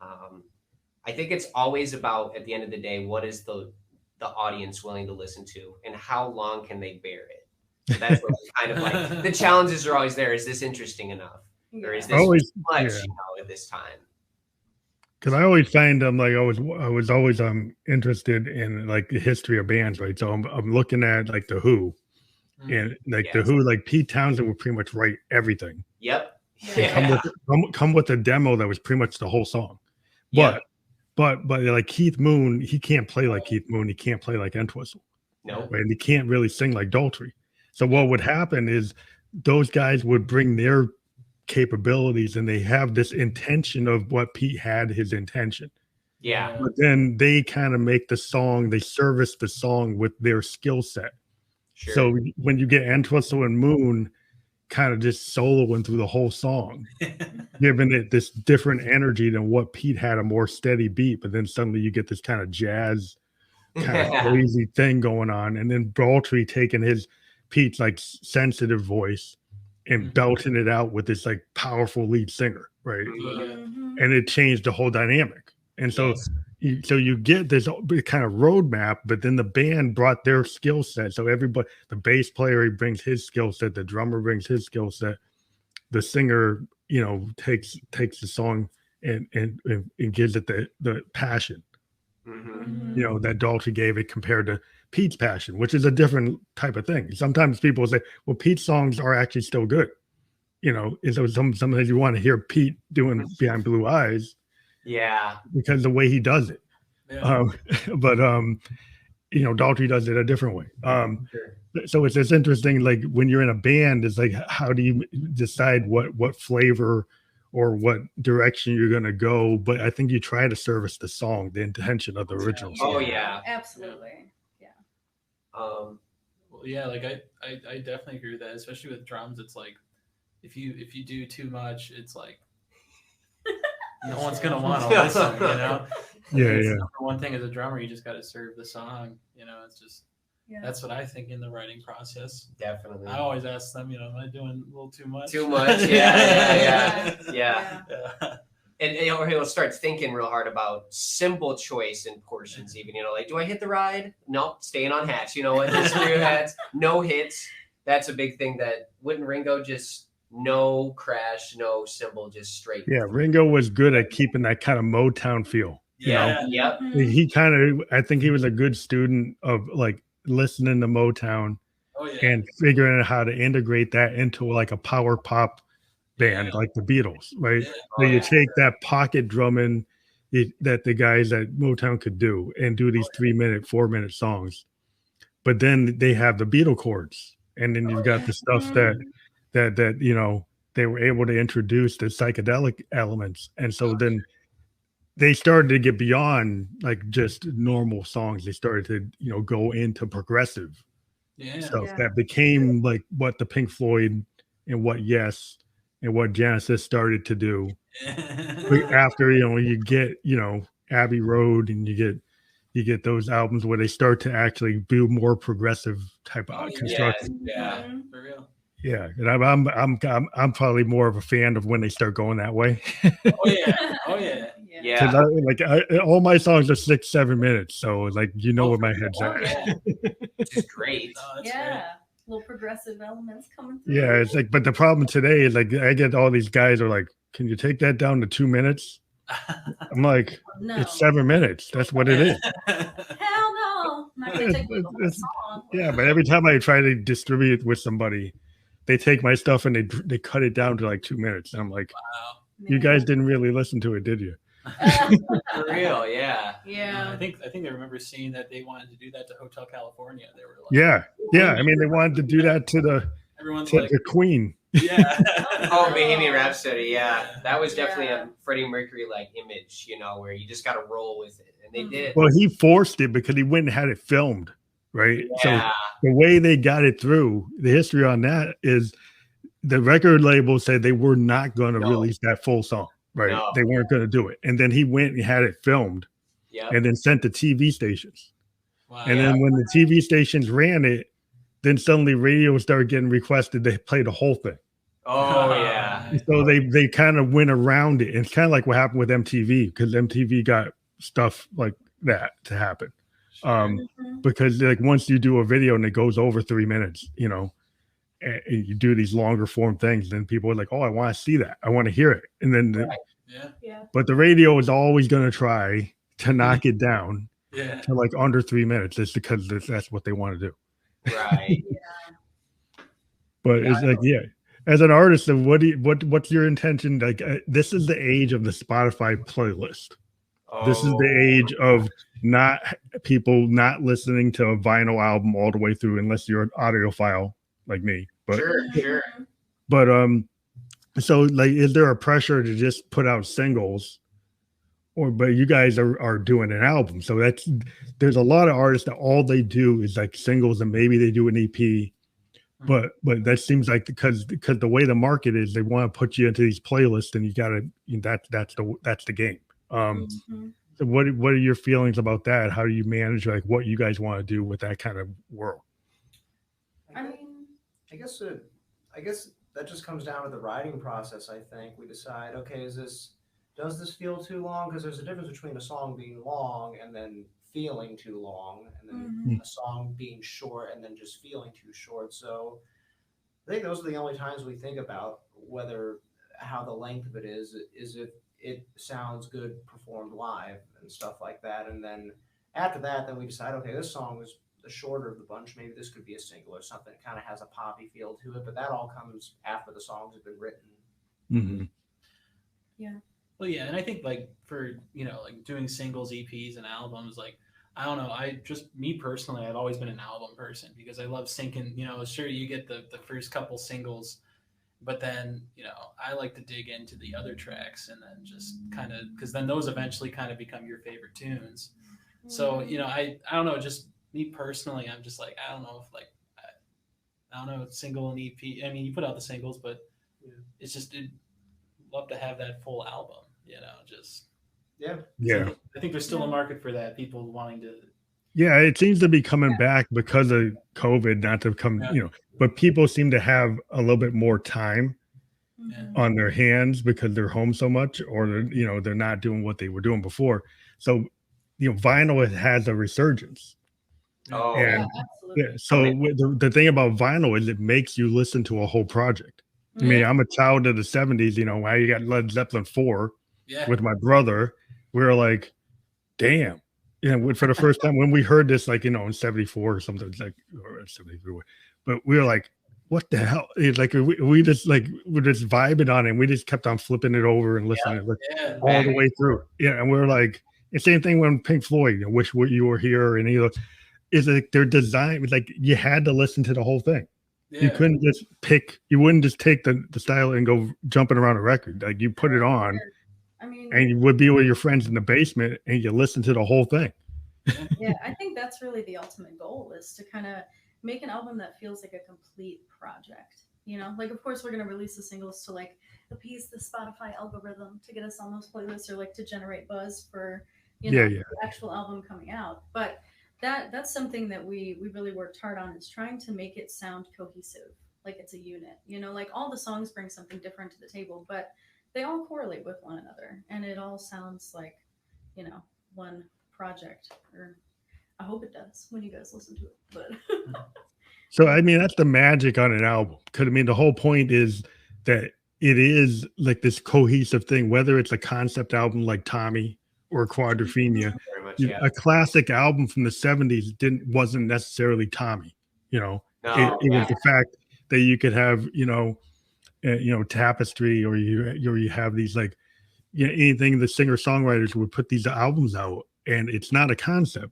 I think it's always about, at the end of the day, what is the audience willing to listen to, and how long can they bear it? So that's what kind of like the challenges are always there. Is this interesting enough? Or is this too much, at this time? Because I always find like I was always interested in like the history of bands, right? So I'm looking at like the Who, and like the Who, like Pete Townsend would pretty much write everything. Yep. Come with a demo that was pretty much the whole song. But like Keith Moon, he can't play like Keith Moon. He can't play like Entwistle. No. Right? And he can't really sing like Daltrey. So what would happen is those guys would bring their capabilities, and they have this intention of what Pete had his intention. Yeah. But then they kind of make the song, they service the song with their skill set. Sure. So when you get End Whistle and Moon kind of just soloing through the whole song, giving it this different energy than what Pete had, a more steady beat, but then suddenly you get this kind of jazz kind of crazy thing going on, and then Baltree taking Pete's like sensitive voice and belting it out with this like powerful lead singer, right? And it changed the whole dynamic. And so you get this kind of roadmap, but then the band brought their skill set. So everybody, the bass player, he brings his skill set, the drummer brings his skill set, the singer, you know, takes the song and gives it the passion, you know, that Daltrey gave it compared to Pete's passion, which is a different type of thing. Sometimes people say, well, Pete's songs are actually still good. You know, so sometimes you want to hear Pete doing Behind Blue Eyes. Yeah. Because the way he does it. Yeah. But you know, Daltrey does it a different way. So it's interesting, like when you're in a band, it's like, how do you decide what flavor or what direction you're going to go? But I think you try to service the song, the intention of the original song. Oh yeah, absolutely. Well, yeah, like I definitely agree with that, especially with drums. It's like if you do too much, it's like no one's gonna want to listen, you know. Yeah. For one thing, as a drummer, you just got to serve the song. You know, it's just that's what I think in the writing process. Definitely. I always ask them, you know, am I doing a little too much? Too much, yeah. And you know, he'll start thinking real hard about simple choice in portions, even, you know, like, do I hit the ride? No, staying on hats. You know what? Just through hats, no hits. That's a big thing. That wouldn't Ringo just no crash, no cymbal, just straight. Yeah, Ringo was good at keeping that kind of Motown feel. Yeah, yep. He kind of, I think he was a good student of like listening to Motown and figuring out how to integrate that into like a power pop band like the Beatles, right? So you take that pocket drumming that the guys at Motown could do and do these 3-minute, 4-minute songs, but then they have the Beatle chords, and then you've got the stuff that you know, they were able to introduce the psychedelic elements, and so then they started to get beyond like just normal songs. They started to, you know, go into progressive stuff that became like what the Pink Floyd and what Yes and what Genesis started to do. After, you know, you get, you know, Abbey Road, and you get those albums where they start to actually do more progressive type of construction. Yeah, for real. Yeah, and I'm probably more of a fan of when they start going that way. Oh yeah. Because all my songs are 6-7 minutes, so like, you know, where my head's at. Which is great. Great. Little progressive elements coming through. Yeah, it's like, but the problem today is like, I get all these guys are like, can you take that down to 2 minutes? I'm like, it's 7 minutes. That's what it is. Hell no. I'm not gonna take the whole song. Yeah, but every time I try to distribute it with somebody, they take my stuff and they cut it down to like 2 minutes. And I'm like, Wow. You guys didn't really listen to it, did you? For real, yeah. I think I remember seeing that they wanted to do that to Hotel California. They were like, yeah. I mean, they wanted to do that to the Queen. Yeah. Oh, Bohemian Rhapsody. Yeah, that was definitely a Freddie Mercury like image, you know, where you just got to roll with it, and they did. Well, he forced it because he went and had it filmed, right? Yeah. So the way they got it through, the history on that is the record label said they were not going to release that full song. Right. No. They weren't going to do it. And then he went and had it filmed and then sent to TV stations. Wow. And then when the TV stations ran it, then suddenly radio started getting requested to play the whole thing. Oh, yeah. So they kind of went around it. It's kind of like what happened with MTV, because MTV got stuff like that to happen. Because like once you do a video and it goes over 3 minutes, you know, and you do these longer form things, then people are like, oh, I want to see that. I want to hear it. And then, but the radio is always going to try to knock it down to like under 3 minutes, just because that's what they want to do. Right. But it's like, as an artist, what's your intention? Like, this is the age of the Spotify playlist. This is the age of people not listening to a vinyl album all the way through, unless you're an audiophile like me. But sure. But So like, is there a pressure to just put out singles, but you guys are doing an album? So there's a lot of artists that all they do is like singles, and maybe they do an EP. But that seems like because the way the market is, they want to put you into these playlists, and you gotta, that's the game. So what are your feelings about that? How do you manage like what you guys want to do with that kind of world? I mean, I guess that just comes down to the writing process. I think we decide, okay, does this feel too long? Because there's a difference between a song being long and then feeling too long, and then a song being short and then just feeling too short. So I think those are the only times we think about how the length of it is if it sounds good performed live and stuff like that. And then after that, then we decide, okay, this song was the shorter of the bunch. Maybe this could be a single or something. It kind of has a poppy feel to it, but that all comes after the songs have been written. Yeah. Well, yeah, and I think like for like doing singles, EPs, and albums, like I don't know, me personally, I've always been an album person because I love syncing. Sure, you get the first couple singles, but then I like to dig into the other tracks and then just kind of, because then those eventually kind of become your favorite tunes. So I don't know, just me personally, I'm just like, I don't know if like I don't know, single and EP. I mean, you put out the singles, but it's just love to have that full album. Just yeah. I think there's still a market for that. People wanting to. Yeah, it seems to be coming back because of COVID. Not to come, but people seem to have a little bit more time on their hands because they're home so much, or they're not doing what they were doing before. So, vinyl has a resurgence. Oh, and absolutely. So the thing about vinyl is it makes you listen to a whole project. I mean, I'm a child of the 70s, why you got Led Zeppelin 4 with my brother. We were like, damn. For the first time when we heard this, like, in 74 or something, like, or 73, but we were like, what the hell? It's like, we just like, we're just vibing on it. And we just kept on flipping it over and listening all the way through. Yeah. And we were like, the same thing when Pink Floyd, Wish You Were Here. And it's like their design was like, you had to listen to the whole thing. Yeah. You couldn't just you wouldn't just take the style and go jumping around a record. Like, you put it on, and you would be with your friends in the basement and you listen to the whole thing. Yeah, I think that's really the ultimate goal, is to kind of make an album that feels like a complete project. Like, of course, we're going to release the singles to like appease the Spotify algorithm to get us on those playlists, or like to generate buzz for, the actual album coming out. But that's something that we really worked hard on, is trying to make it sound cohesive, like it's a unit. Like all the songs bring something different to the table, but they all correlate with one another, and it all sounds like one project. Or I hope it does when you guys listen to it. But so I mean, that's the magic on an album, because I mean the whole point is that it is like this cohesive thing, whether it's a concept album like Tommy or Quadrophenia. A classic album from the 70s wasn't necessarily Tommy. It was the fact that you could have Tapestry, or you have these like anything the singer-songwriters would put these albums out, and it's not a concept,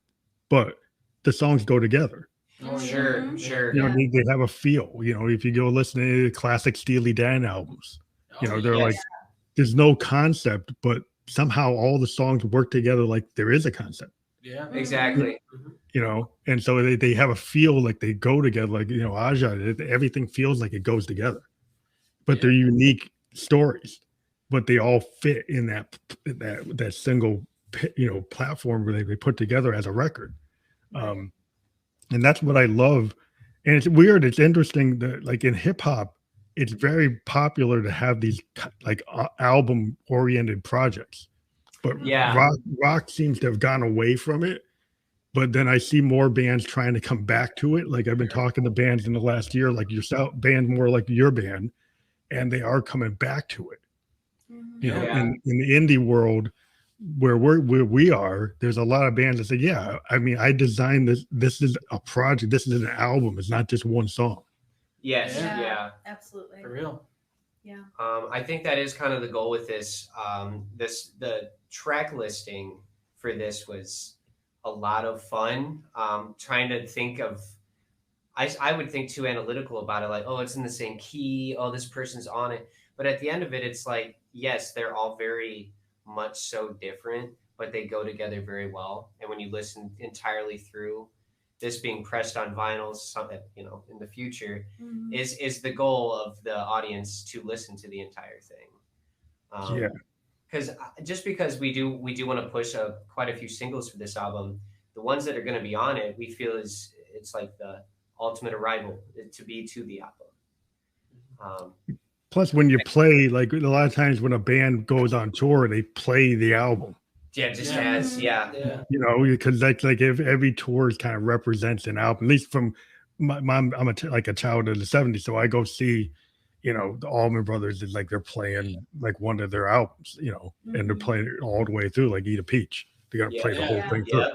but the songs go together. Oh, sure. They have a feel. If you go listen to the classic Steely Dan albums, they're like, there's no concept, but somehow all the songs work together like there is a concept. Yeah, exactly. And so they have a feel, like they go together, like, Aja, everything feels like it goes together, but they're unique stories, but they all fit in that single, platform where they put together as a record. And that's what I love. And it's weird. It's interesting that, like, in hip hop, it's very popular to have these like album oriented projects, but rock seems to have gone away from it. But then I see more bands trying to come back to it. Like, I've been talking to bands in the last year, like yourself, band more like your band, and they are coming back to it. In the indie world where we are, there's a lot of bands that say, I designed this. This is a project. This is an album. It's not just one song. Yes. Yeah. Absolutely. For real. Yeah. I think that is kind of the goal with this. The track listing for this was a lot of fun. Trying to think of, I would think too analytical about it, like, oh, it's in the same key. Oh, this person's on it. But at the end of it, it's like, yes, they're all very much so different, but they go together very well. And when you listen entirely through, this being pressed on vinyls, something, you know, in the future, Mhm. is the goal of the audience to listen to the entire thing. Yeah. Because just because we do want to push quite a few singles for this album, the ones that are going to be on it, we feel it's like the ultimate arrival to be to the album. Plus, when you play, like a lot of times when a band goes on tour, they play the album. Yeah, just Yeah. as Yeah. You know, because like if every tour kind of represents an album. At least from my mom, I'm like a child of the '70s, so I go see, you know, the Allman Brothers is like they're playing like one of their albums, you know, and they're Mhm. playing it all the way through, like Eat a Peach. They're gonna play the whole Yeah. thing through.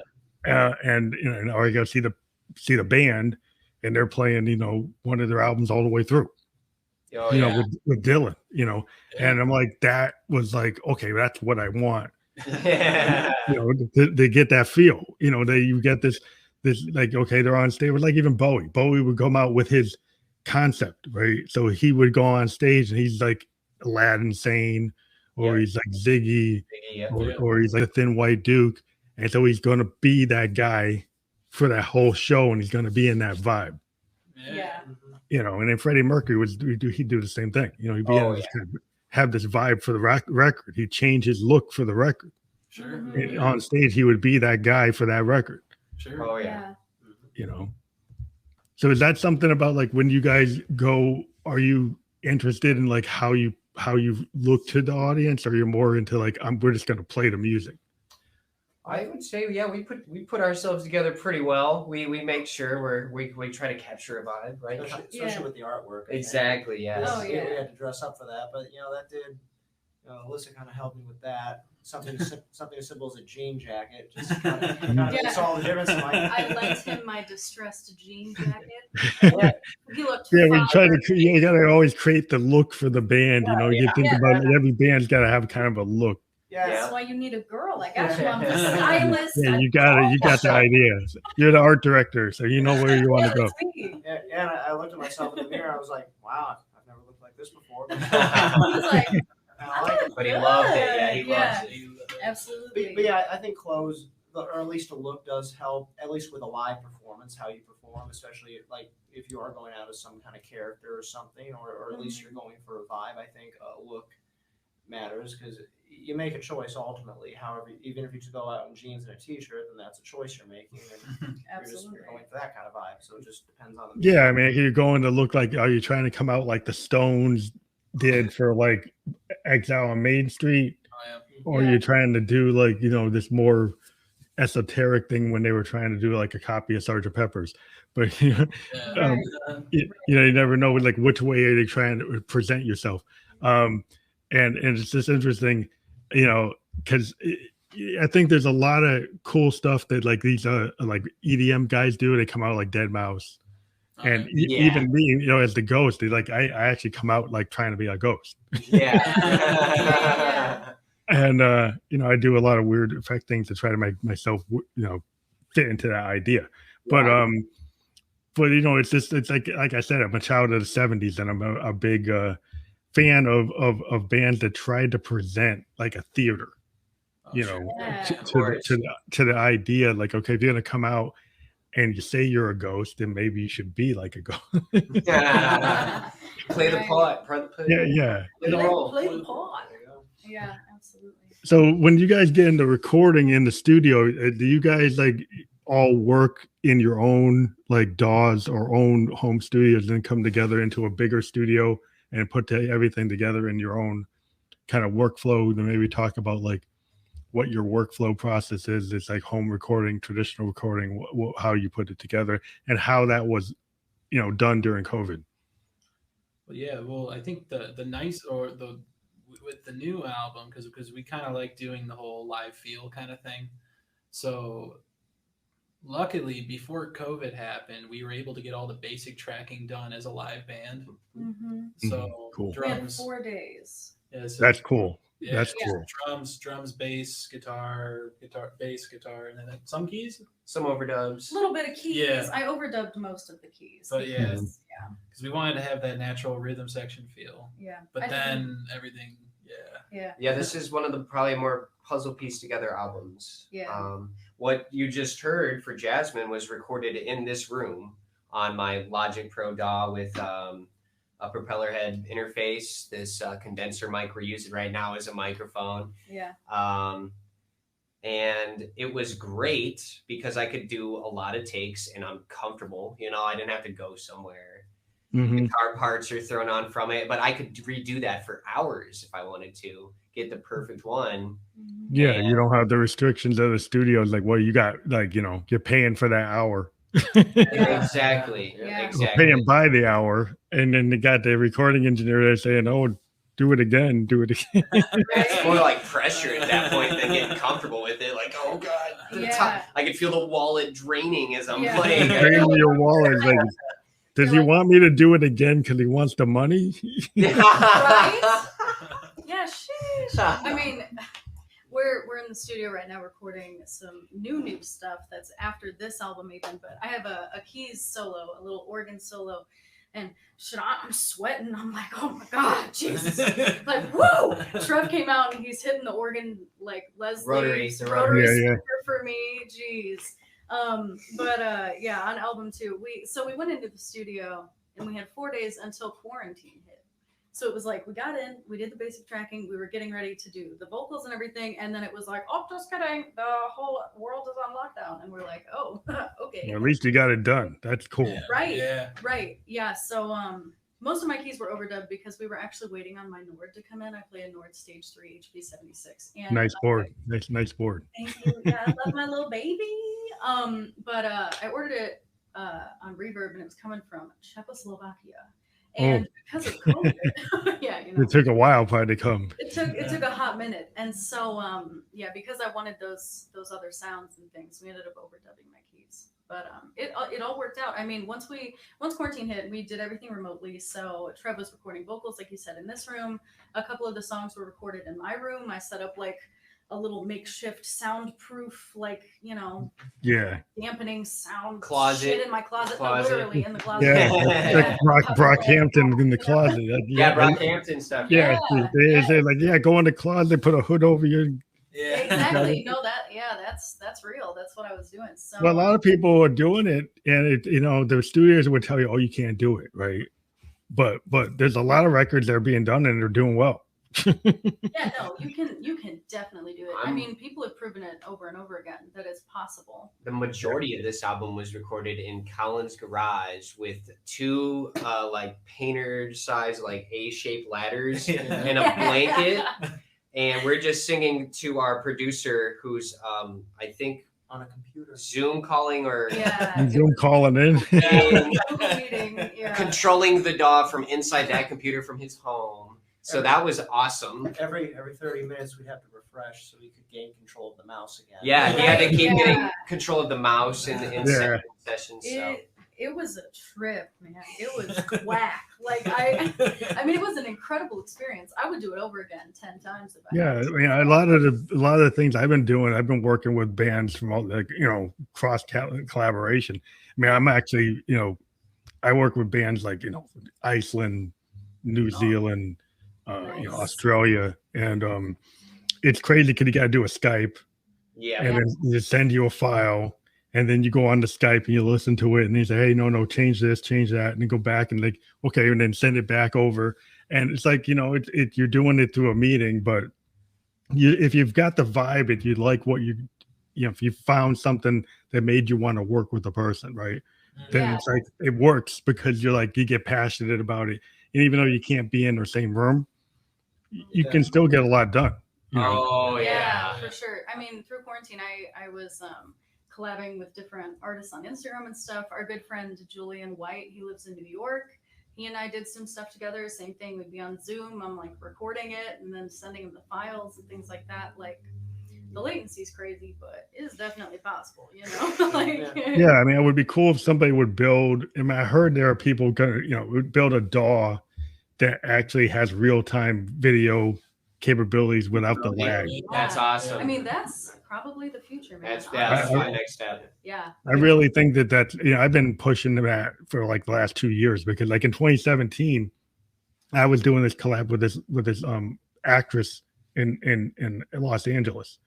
And you know, or I go see the band, and they're playing, you know, one of their albums all the way through. Oh, You yeah. know, with Dylan, you know, and I'm like, that was like, okay, that's what I want. You know, they get that feel. You know, you get this like, okay, they're on stage. Like even Bowie would come out with his concept, right? So he would go on stage and he's like Aladdin Sane, or he's like Ziggy, or he's like a Thin White Duke, and so he's going to be that guy for that whole show, and he's going to be in that vibe. Yeah. You know, and then Freddie Mercury he'd do the same thing. You know, he'd be have this vibe for the record. He'd change his look for the record. Sure. Mhm. On stage, he would be that guy for that record. Sure. Oh yeah. You know. So is that something about like when you guys go? Are you interested in like how you look to the audience, or you're more into like we're just going to play the music? I would say, yeah, we put ourselves together pretty well. We make sure we try to capture a vibe, right? Especially with the artwork. I think. Exactly. Yes. Oh, yeah. We had to dress up for that, but you know that did. Alyssa kind of helped me with that. Something as simple as a jean jacket, just kind of makes all the difference. I lent him my distressed jean jacket. He looked Yeah, we fine. try to. You got to always create the look for the band. You know, you think about it, every band's got to have kind of a look. Yeah, That's why you need a girl. I got you. I'm the stylist. Yeah, you got the idea. You're the art director, so you know where you want to go. Yeah, and I looked at myself in the mirror. I was like, wow, I've never looked like this before. I was like, but he loved it. Yeah, he loves it. Absolutely. But yeah, I think clothes, or at least a look, does help. At least with a live performance, how you perform, especially like if you are going out as some kind of character or something, or at least you're going for a vibe. I think a look matters because you make a choice ultimately. However, even if you just go out in jeans and a t-shirt, then that's a choice you're making, and you're going for that kind of vibe. So it just depends on the. Yeah, I mean, you're going to look like, are you trying to come out like the Stones did for like Exile on Main Street, or you're trying to do like, you know, this more esoteric thing when they were trying to do like a copy of Sgt. Pepper's? But you know, you never know like which way are they trying to present yourself. And it's just interesting, you know, because I think there's a lot of cool stuff that like these like EDM guys do. They come out like Dead Mouse, and even me, you know, as the ghost, they like I actually come out like trying to be a ghost. Yeah. And you know, I do a lot of weird effect things to try to make myself, you know, fit into that idea. But you know, it's like I said, I'm a child of the '70s, and I'm a big fan of bands that tried to present like a theater, you know, to the idea like, okay, if you're gonna come out and you say you're a ghost, then maybe you should be like a ghost. Play the part. Yeah. Play the part. Yeah, absolutely. So when you guys get into recording in the studio, do you guys like all work in your own like DAWs or own home studios and come together into a bigger studio and put everything together in your own kind of workflow? And maybe talk about like what your workflow process is. It's like home recording, traditional recording, how you put it together, and how that was, you know, done during COVID. Well, yeah. Well, I think the nice or the with the new album because we kind of like doing the whole live feel kind of thing. So luckily, before COVID happened, we were able to get all the basic tracking done as a live band. So cool. drums, 4 days. Yeah, so that's cool. Yeah, That's it's cool. Drums, bass, guitar, bass, guitar, and then some keys. Some overdubs. A little bit of keys. Yeah. I overdubbed most of the keys. But yeah, because- because we wanted to have that natural rhythm section feel. yeah. But I then everything, Yeah, this is one of the probably more puzzle piece together albums. Yeah. What you just heard for Jasmine was recorded in this room on my Logic Pro DAW with a propeller head interface. This condenser mic we're using right now is a microphone. Yeah. And it was great because I could do a lot of takes and I'm comfortable. You know, I didn't have to go somewhere. Mhm. Guitar parts are thrown on from it, but I could redo that for hours if I wanted to get the perfect one. Yeah, you don't have the restrictions of the studios. Like, well, you got like, you're paying for that hour. Exactly. Yeah. Exactly. Paying by the hour, and then they got the recording engineer there saying, "Oh, do it again, do it again." It's more like pressure at that point than getting comfortable with it. Like, oh god, Yeah. I could feel the wallet draining as I'm Yeah. playing. Drain your wallet. Like, does he want me to do it again because he wants the money? Right? Yeah, sheesh. I mean, we're in the studio right now recording some new stuff that's after this album even, but I have a keys solo, a little organ solo, and I'm sweating. I'm like, oh my god, Jesus. Like, whoa! Trev came out and he's hitting the organ like Rotary, Leslie's the rotary. Yeah, yeah. speaker for me. Jeez. But yeah, on album 2, we went into the studio and we had 4 days until quarantine hit. So it was like, we got in, we did the basic tracking, we were getting ready to do the vocals and everything, and then it was like, oh, just kidding, the whole world is on lockdown. And we're like, oh, okay. Well, at least you got it done. That's cool. Right. Yeah. Right. Yeah. So most of my keys were overdubbed because we were actually waiting on my Nord to come in. I play a Nord Stage 3 HP76. And Nice board. Nice board. thank you. Yeah, I love my little baby. But I ordered it on Reverb and it was coming from Czechoslovakia. And because of COVID, yeah, It took a while for it to come. it took a hot minute. And so yeah, because I wanted those other sounds and things, we ended up overdubbing my keys. But it all worked out. I mean, once quarantine hit, we did everything remotely. So Trev was recording vocals, like you said, in this room. A couple of the songs were recorded in my room. I set up like a little makeshift soundproof, like, Yeah. dampening sound Closet. shit in my closet. No, Closet. literally in the closet. Yeah. Yeah. Like Brockhampton in the closet. Yeah, Brockhampton stuff. Yeah. Yeah. They say like, yeah, go in the closet, put a hood over your. Yeah. Exactly. No, that's real. That's what I was doing. So Well, a lot of people are doing it, and the studios would tell you, "Oh, you can't do it," right? But there's a lot of records that are being done, and they're doing well. yeah, no, you can definitely do it. I I'm- mean, people have proven it over and over again that it's possible. The majority of this album was recorded in Collin's garage with 2 like painter size like A-shaped ladders and a blanket. And we're just singing to our producer who's I think on a computer. Zoom calling or Yeah. Zoom calling in. and Google meeting. Yeah. controlling the DAW from inside that computer from his home. So that was awesome. Every 30 minutes we'd have to refresh so we could gain control of the mouse again. Yeah, he had to keep Yeah. getting control of the mouse in Yeah. sessions. So. It was a trip, man. It was whack. Like I mean, it was an incredible experience. I would do it over again 10 times if I Yeah, had I to. mean, a lot of the things I've been doing, I've been working with bands from all like cross collaboration. I mean, I'm actually I work with bands like Iceland, New Zealand, Nice. Australia, and it's crazy because you got to do a Skype, Yeah. and then they send you a file, and then you go on the Skype and you listen to it, and they say, hey, no, change this, change that, and then go back and like, okay, and then send it back over, and it's like you're doing it through a meeting, but if you've got the vibe, if you like what if you found something that made you want to work with the person, right? Then Yeah. it's like it works because you get passionate about it, and even though you can't be in the same room, you can still get a lot done. Oh Yeah, yeah. for sure. I mean, through quarantine, I was collabing with different artists on Instagram and stuff. Our good friend Julian White, he lives in New York. He and I did some stuff together. Same thing. We'd be on Zoom. I'm like recording it and then sending him the files and things like that. Like the latency is crazy, but it is definitely possible. Like Yeah, I mean, it would be cool if somebody would build. I mean, I heard there are people gonna would build a DAW that actually has real time video capabilities without the lag. That's awesome. I mean, that's probably the future, man. That's honestly. my next step. Yeah. I really think that I've been pushing that for like the last 2 years, because like in 2017, I was doing this collab with this actress in Los Angeles,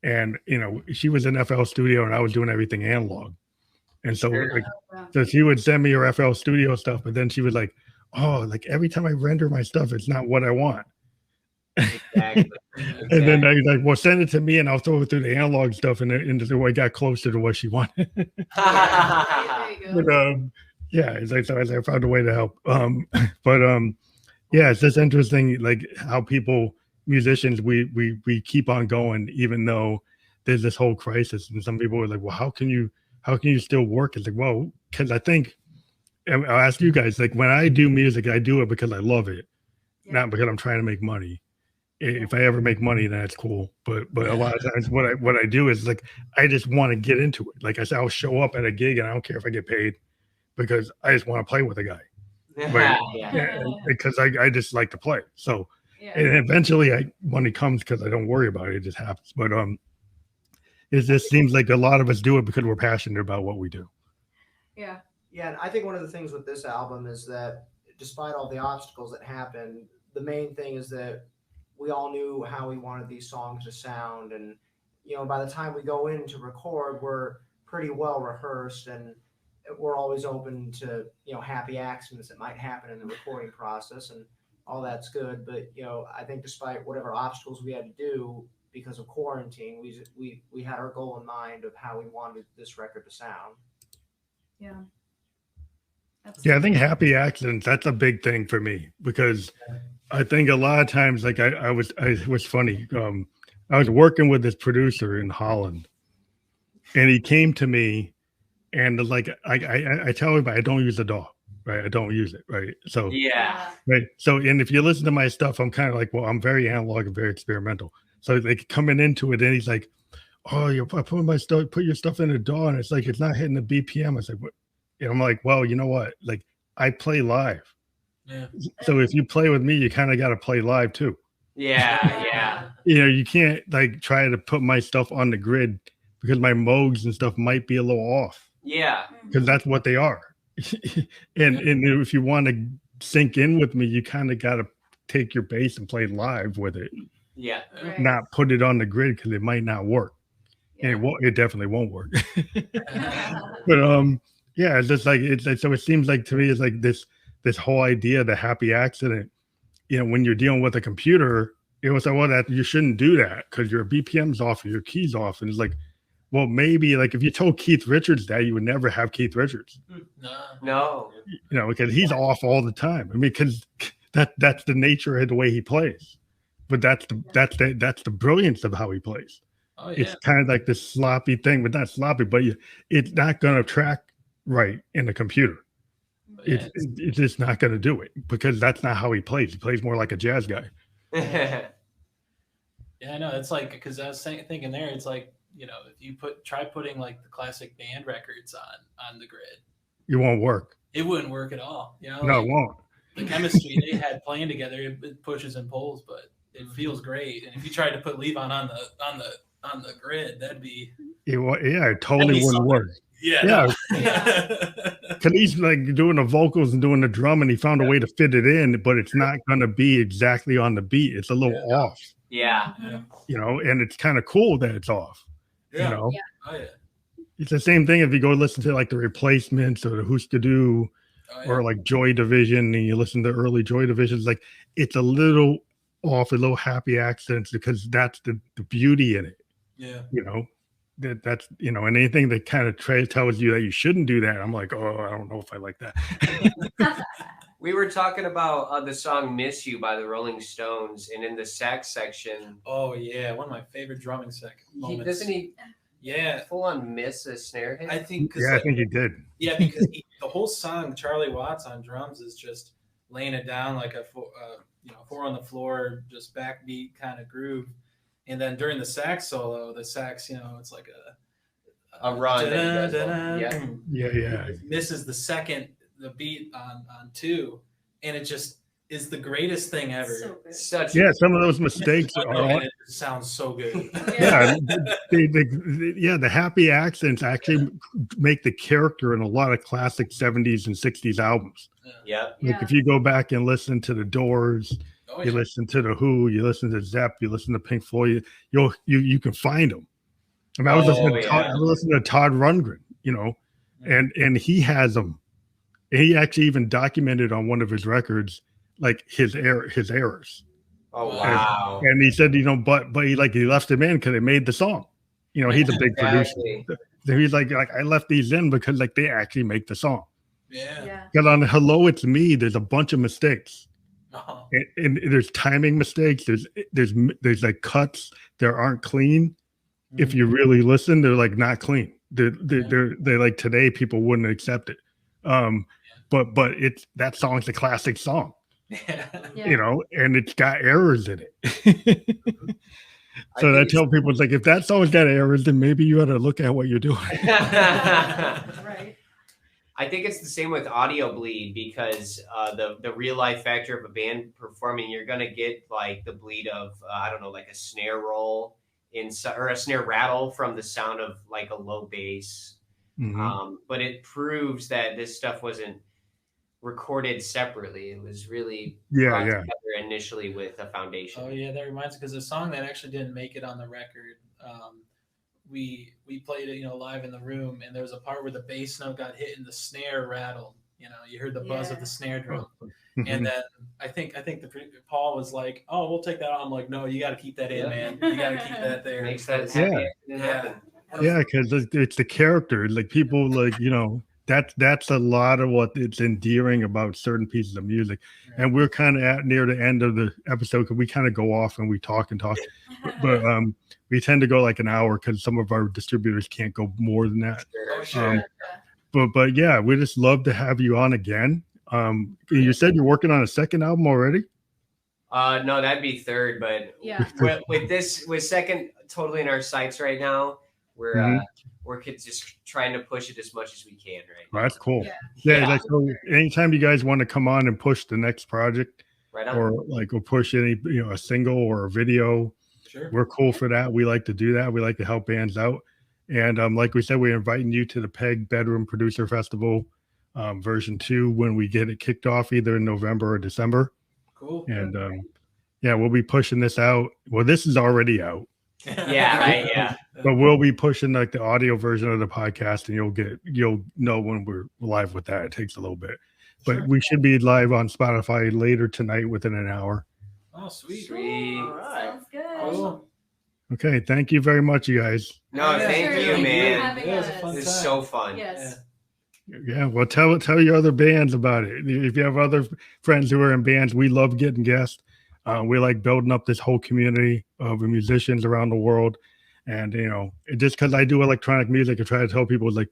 and she was in FL Studio and I was doing everything analog, and so Sure. so she would send me her FL Studio stuff, but then she was like, oh, like every time I render my stuff, it's not what I want. Exactly. And then I like, well, send it to me and I'll throw it through the analog stuff, and I got closer to what she wanted. There you go. But yeah, it's like, so I found a way to help. But yeah, it's just interesting, like how people, musicians, we keep on going even though there's this whole crisis, and some people are like, well, how can you still work? It's like, well, because I think, and I'll ask you guys, like when I do music, I do it because I love it, not because I'm trying to make money. If I ever make money, then that's cool. But a lot of times what I do is like, I just want to get into it. Like I said, I'll show up at a gig and I don't care if I get paid, because I just want to play with a guy. Right? Because I just like to play. So and eventually money comes because I don't worry about it. It just happens. But it just seems like a lot of us do it because we're passionate about what we do. Yeah. Yeah, and I think one of the things with this album is that despite all the obstacles that happened, the main thing is that we all knew how we wanted these songs to sound, and by the time we go in to record, we're pretty well rehearsed, and we're always open to happy accidents that might happen in the recording process, and all that's good. But I think despite whatever obstacles we had to do because of quarantine, we had our goal in mind of how we wanted this record to sound. Yeah. Yeah, I think happy accidents, that's a big thing for me, because I think a lot of times, like I was funny. I was working with this producer in Holland, and he came to me, and like I tell him I don't use the DAW, right? I don't use it, right? So right. So and if you listen to my stuff, I'm kind of like, well, I'm very analog and very experimental. So like coming into it, and he's like, oh, I put your stuff in the DAW, and it's like it's not hitting the BPM. I was like, what? And I'm like, well, you know what? Like I play live. Yeah. So if you play with me, you kind of got to play live too. Yeah. You can't like try to put my stuff on the grid, because my modes and stuff might be a little off. Yeah. Because that's what they are. and if you want to sync in with me, you kind of got to take your bass and play live with it. Yeah. Right. Not put it on the grid, because it might not work. Yeah. And it definitely won't work. But yeah, it's just like so it seems like to me it's like this whole idea, the happy accident, when you're dealing with a computer, it was like, well, that you shouldn't do that because your BPM's off or your key's off. And it's like, well, maybe like if you told Keith Richards that, you would never have Keith Richards. No. Because he's off all the time. I mean, because that's the nature of the way he plays. But that's the brilliance of how he plays. Oh, yeah. It's kind of like this sloppy thing, but not sloppy, but it's not going to track right in the computer. Yeah. It's just not going to do it, because that's not how he plays. He plays more like a jazz guy. Yeah, I know. It's like, because I was thinking there, it's like, if you try putting like the classic band records on the grid, It won't work. it wouldn't work at all. No, like, it won't. the chemistry they had playing together, it pushes and pulls, but it feels great. And if you tried to put Levon on the grid, that'd be It totally wouldn't work. yeah. Because he's like doing the vocals and doing the drum, and he found a way to fit it in, but it's not going to be exactly on the beat. It's a little off. Yeah. And it's kind of cool that it's off. Yeah. Yeah. Oh yeah. It's the same thing if you go listen to like the Replacements or the Who's to Do, or like Joy Division, and you listen to early Joy Divisions. Like it's a little off, a little happy accidents, because that's the beauty in it. Yeah. That's and anything that kind of tells you that you shouldn't do that, I'm like, oh, I don't know if I like that. We were talking about the song "Miss You" by the Rolling Stones, and in the sax section, Oh yeah, one of my favorite drumming moments. doesn't he Yeah, full on miss a snare hit? I think. I think he did. Yeah, because the whole song, Charlie Watts on drums, is just laying it down like a 4 on the floor, just backbeat kind of groove. And then during the sax solo, it's like A run. Yeah. Misses the beat on 2, and it just is the greatest thing ever. So good. Such Yeah, some of those mistakes One are. note, and it sounds so good. Yeah, the happy accents actually make the character in a lot of classic 70s and 60s albums. Yep. Like if you go back and listen to the Doors, Oh, you yeah. listen to the Who, you listen to Zepp, you listen to Pink Floyd, you can find them. I mean, I was listening to Todd Rundgren, you know, and he has them. And he actually even documented on one of his records like his errors. Oh wow. And he said, you know, but he left them in because they made the song. You know, he's a big producer. So he's like I left these in because like they actually make the song. Yeah. Because on Hello It's Me, there's a bunch of mistakes. Oh. And there's timing mistakes. There's like cuts that aren't clean. If you really listen, they're like not clean. They're like today people wouldn't accept it. But it's that song's a classic song. You know, and it's got errors in it. So I tell people, it's like, if that song's got errors, then maybe you ought to look at what you're doing. Right. I think it's the same with audio bleed because the real life factor of a band performing, you're gonna get like the bleed of I don't know, like a snare roll or a snare rattle from the sound of like a low bass. But it proves that this stuff wasn't recorded separately. It was really brought together initially with a foundation. Oh yeah, that reminds me because the song that actually didn't make it on the record, we played it, you know, live in the room, and there was a part where the bass note got hit and the snare rattled. You know, you heard the buzz of the snare drum, and then I think Paul was like, "Oh, we'll take that out." I'm like, "No, you got to keep that in, man. You got to keep that there." Makes that happen. Yeah, because it's the character. Like people, like, you know, that's a lot of what it's endearing about certain pieces of music. And we're kind of near the end of the episode because we kind of go off and we talk and talk, but we tend to go like an hour because some of our distributors can't go more than that. But yeah, we just love to have you on again. You said you're working on a second album already? No, that'd be third, but with second totally in our sights right now. We're just trying to push it as much as we can right now. That's cool. Yeah. Like, so anytime you guys want to come on and push the next project, or like we'll push any, you know, a single or a video, we're cool for that. We like to do that. We like to help bands out. And like we said, we're inviting you to the PEG Bedroom Producer Festival version 2 when we get it kicked off either in November or December. Cool. And we'll be pushing this out. Well, this is already out. But we'll be pushing like the audio version of the podcast, and you'll know when we're live with that. It takes a little bit, but we should be live on Spotify later tonight within an hour. Oh, sweet. All right. Sounds good. Cool. Okay, thank you very much, you guys. No, thank you, man. This is so fun. Yes. Yeah, well, tell your other bands about it. If you have other friends who are in bands, we love getting guests. We like building up this whole community of musicians around the world. And, you know, just because I do electronic music, I try to tell people, like,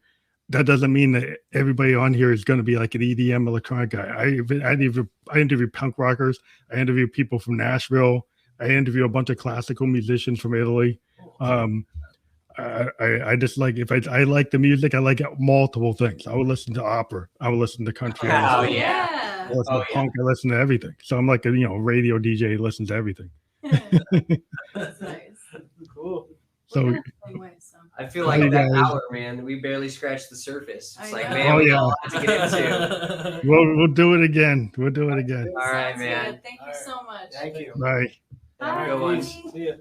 that doesn't mean that everybody on here is going to be like an EDM electronic guy. I interview punk rockers. I interview people from Nashville. I interview a bunch of classical musicians from Italy. I just like, I like the music, I like multiple things. I would listen to opera. I would listen to country. Oh, I listen to punk. I listen to everything. So I'm like a, you know, radio DJ who listens to everything. That's nice. Cool. So I feel like that hour, man, we barely scratched the surface. It's like, man, we got a lot to get into. We'll do it again. We'll do it again. All right, man. Thank you so much. Thank you. Bye. Bye. Good one. See ya.